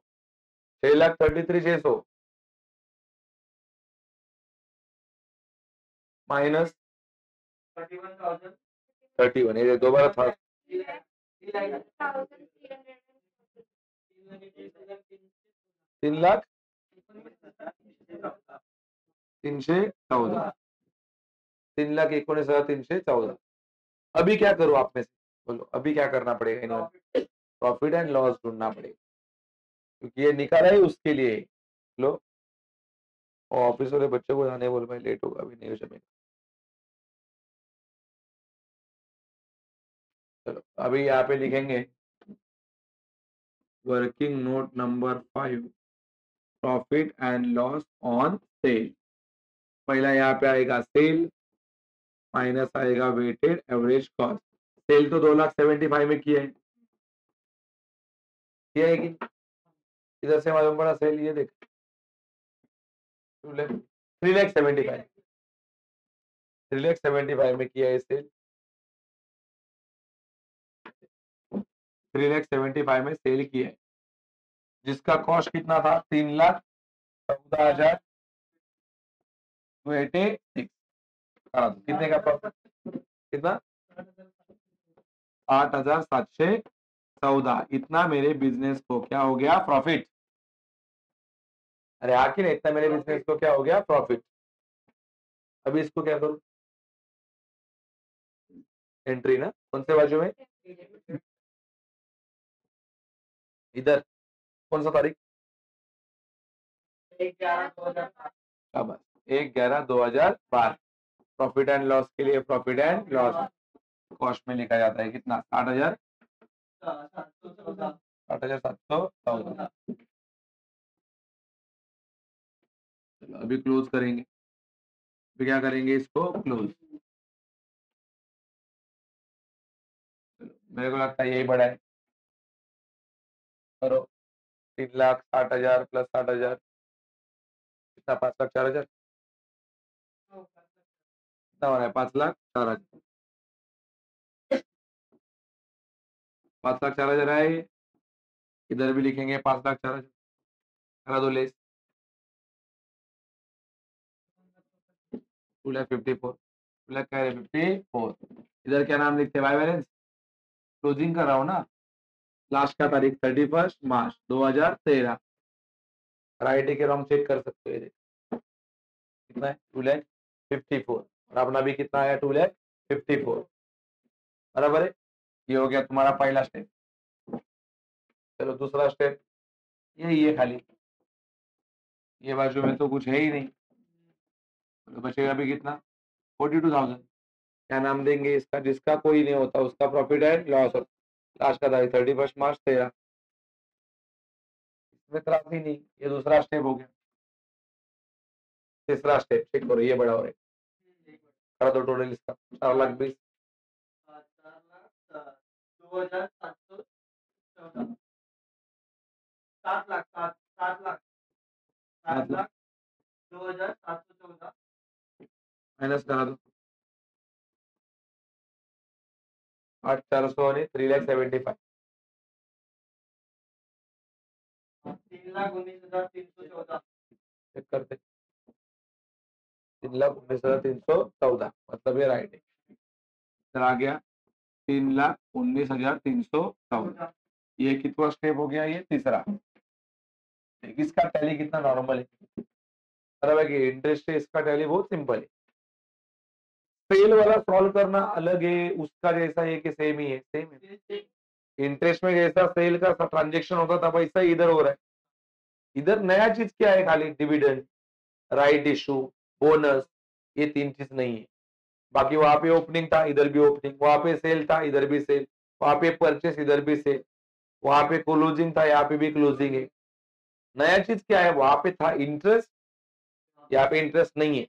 6,33,600 माइनस 31। ये दोबारा था 3,03,14 3,19,314। अभी क्या करूं आप में से? बोलो अभी क्या करना पड़ेगा? इन्होंने प्रॉफिट एंड लॉस ढूंढना पड़ेगा क्योंकि ये निकाला ही उसके लिए। लो ऑफिस वाले बच्चों को जाने बोल भाई, लेट होगा अभी नहीं हो जमेगा। चलो अभी यहाँ पे लिखेंगे working note number 5 profit and loss on sale. पहला यहाँ पे आएगा सेल माइनस आएगा वेटेड एवरेज कॉस्ट। सेल तो 2,75,000 में किया है कि इधर से मालूम पड़ा सेल। ये देख 3,75,000 3,75,000 में किया है सेल। 3,75,000 में सेल किया है जिसका कॉस्ट कितना था? 3,14,000 कितने का प्रॉफिट? कितना? 8,714। इतना मेरे बिजनेस को क्या हो गया? प्रॉफिट। अरे आखिर इतना मेरे बिजनेस को क्या हो गया? प्रॉफिट। अभी इसको क्या करूं? एंट्री ना कौन से बाजू में? इधर कौन सा तारीख? 1/11/2012। प्रॉफिट एंड लॉस के लिए प्रॉफिट एंड लॉस कॉस्ट में लिखा जाता है कितना? 60,000 8,714। चलो अभी क्लोज करेंगे। अभी क्या करेंगे? इसको क्लोज। मेरे को लगता है यही बड़ा है। करो 3,60,000 प्लस 60,000 कितना? 5,04,000 कितना हो रहा है? 5,04,000 5,04,000 आए। इधर भी लिखेंगे 5,04,000। करा दो लेस 2,54,000 2,54,000। इधर क्या नाम लिखते हैं? बाय बैलेंस क्लोजिंग कर रहा हूँ ना। लास्ट का तारीख 31 मार्च 2013। राइट के रॉन्ग चेक कर सकते हो। ये कितना है? 2,54,000 और अपना भी कितना आया? 2,54,000 बराबर है। ये हो गया तुम्हारा पहला स्टेप। चलो दूसरा स्टेप यही है खाली, ये बाजू में तो कुछ है ही नहीं, तो बचेगा भी कितना, 42,000। क्या नाम देंगे इसका, जिसका कोई नहीं होता उसका प्रॉफिट एंड लॉस होता, लास्ट का तारीख 31 मार्च 13, इसमें त्रास ही नहीं, ये दूसरा स्टेप हो गया। तीसरा स्टेप चेक करो, ये बड़ा हो रहा है, कर दो टोटल इसका 4,20,000, 7,00,000 माइनस करा दो, 8,400 आणि 3,75,000, 3,19,314 चेक करते, 3,19,314 मतलब ये राइट है, इधर आ गया 3,19,314, ये कितना स्टेप हो गया, ये तीसरा। इसका टैली कितना नॉर्मल है, मतलब है कि इंटरेस्ट है, इसका टैली बहुत सिंपल है। सेल वाला सॉल्व करना अलग है, उसका जैसा है कि सेम ही है, सेम है। इंटरेस्ट में जैसा सेल का ट्रांजेक्शन होता था वैसा ही इधर हो रहा है। इधर नया चीज क्या है, खाली डिविडेंड, राइट इशू, बोनस, ये 3 चीज नहीं है। बाकी वहां पे ओपनिंग था, इधर भी ओपनिंग, वहां पे सेल था, इधर भी सेल, वहां पे परचेस, इधर भी सेल, वहां पे क्लोजिंग था, यहाँ पे भी क्लोजिंग है। नया चीज क्या है, वहां पे था इंटरेस्ट, यहाँ पे इंटरेस्ट नहीं है,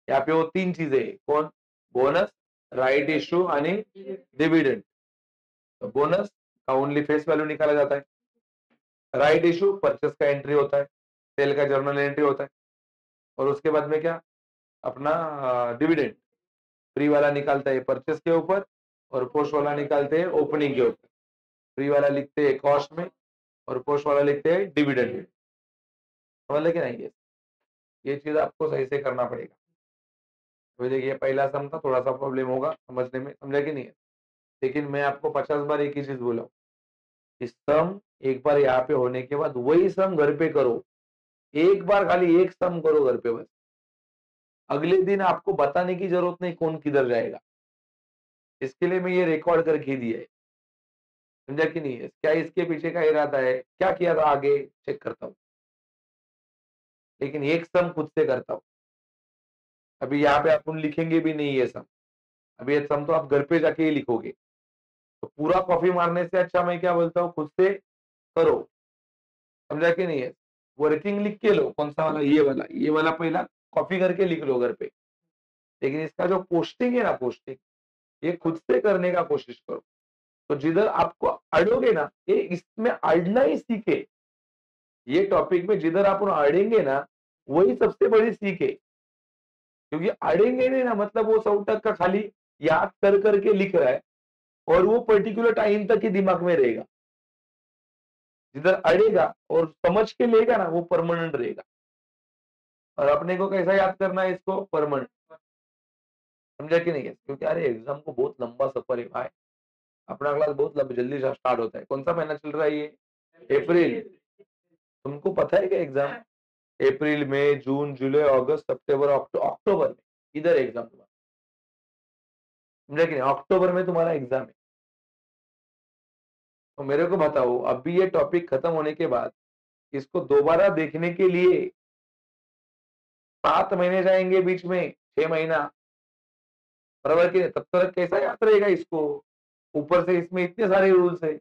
यहाँ पे वो 3 चीजें है, कौन, बोनस, राइट इशू आणि डिविडेंड। तो बोनस का ओनली फेस वैल्यू निकाला जाता है, राइट इशू परचेस का एंट्री होता है, सेल का जर्नल एंट्री होता है, और उसके बाद में क्या, अपना डिविडेंड फ्री वाला निकालता है परचेस के ऊपर, और पोस्ट वाला निकालते हैं ओपनिंग के ऊपर। फ्री वाला लिखते हैं कॉस्ट में, और पोस्ट वाला लिखते हैं डिविडेंड में। समझ लेके नहीं, ये चीज आपको सही से करना पड़ेगा। तो देखिए पहला सम था, थोड़ा सा प्रॉब्लम होगा समझने में, समझा कि नहीं है, लेकिन मैं आपको 50 बार एक ही चीज बोला हूँ, इस सम एक बार यहाँ पे होने के बाद वही सम घर पे करो, एक बार खाली एक सम करो घर पे बस, अगले दिन आपको बताने की जरूरत नहीं कौन किधर जाएगा। इसके लिए मैं ये रिकॉर्ड करके दिया है, समझा कि नहीं है, क्या इसके पीछे का इरादा है, क्या किया था आगे चेक करता हूँ, लेकिन एक सम खुद से करता हूँ। अभी यहाँ पे अपन लिखेंगे भी नहीं ये सम, अभी ये सम तो आप घर पे जाके ही लिखोगे। तो पूरा कॉपी मारने से अच्छा मैं क्या बोलता हूँ, खुद से करो, समझा कि नहीं है। वर्किंग लिख के लो, कौन सा वाला, ये वाला पहला कॉपी करके लिख लो घर पे, लेकिन इसका जो पोस्टिंग है ना, पोस्टिंग ये खुद से करने का कोशिश करो। तो जिधर आपको अड़ोगे ना, ये इसमें अड़ना ही सीखे, ये टॉपिक में जिधर आप अड़ेंगे ना, वही सबसे बड़ी सीख है। क्योंकि अड़ेंगे नहीं ना, मतलब वो 100 का खाली याद कर करके लिख रहा है, और वो पर्टिकुलर टाइम तक ही दिमाग में रहेगा। जिधर अड़ेगा और समझ के लेगा ना, वो परमानेंट रहेगा। और अपने को कैसा याद करना है इसको, परमानेंट, समझा कि नहीं है। क्योंकि अरे एग्जाम को बहुत लंबा सफर है भाई, अपना क्लास बहुत जल्दी स्टार्ट होता है। कौन सा महीना चल रहा है ये, अप्रैल। तुमको पता है क्या एग्जाम, अप्रैल मई जून जुलाई अगस्त सितंबर अक्टूबर में इधर एग्जाम तुम्हारा, समझा कि नहीं, अक्टूबर में तुम्हारा एग्जाम है। तो मेरे को बताओ, अभी ये टॉपिक खत्म होने के बाद इसको दोबारा देखने के लिए 7 महीने जाएंगे बीच में, 6 महीना, बराबर कि नहीं? तब तक कैसा याद रहेगा इसको, ऊपर से इसमें इतने सारे रूल्स है,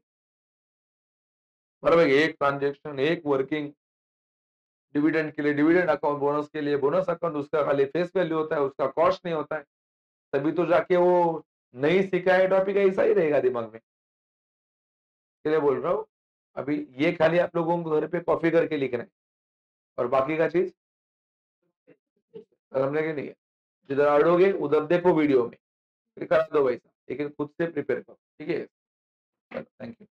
बराबर, एक ट्रांजेक्शन, एक वर्किंग, डिविडेंड के लिए डिविडेंड अकाउंट, बोनस के लिए बोनस अकाउंट, उसका खाली फेस वैल्यू होता है, उसका कॉस्ट नहीं होता है। तभी तो जाके वो नहीं सीखा है टॉपिक, ऐसा ही रहेगा दिमाग में, इसलिए बोल रहा हूँ। अभी ये खाली आप लोगों को घर पे कॉपी करके लिखना है, और बाकी का चीज समझने के नहीं है। जिधर अड़ोगे उधर देखो वीडियो में, फिर करा दो वैसा, लेकिन खुद से प्रिपेयर करो, ठीक है। Thank you.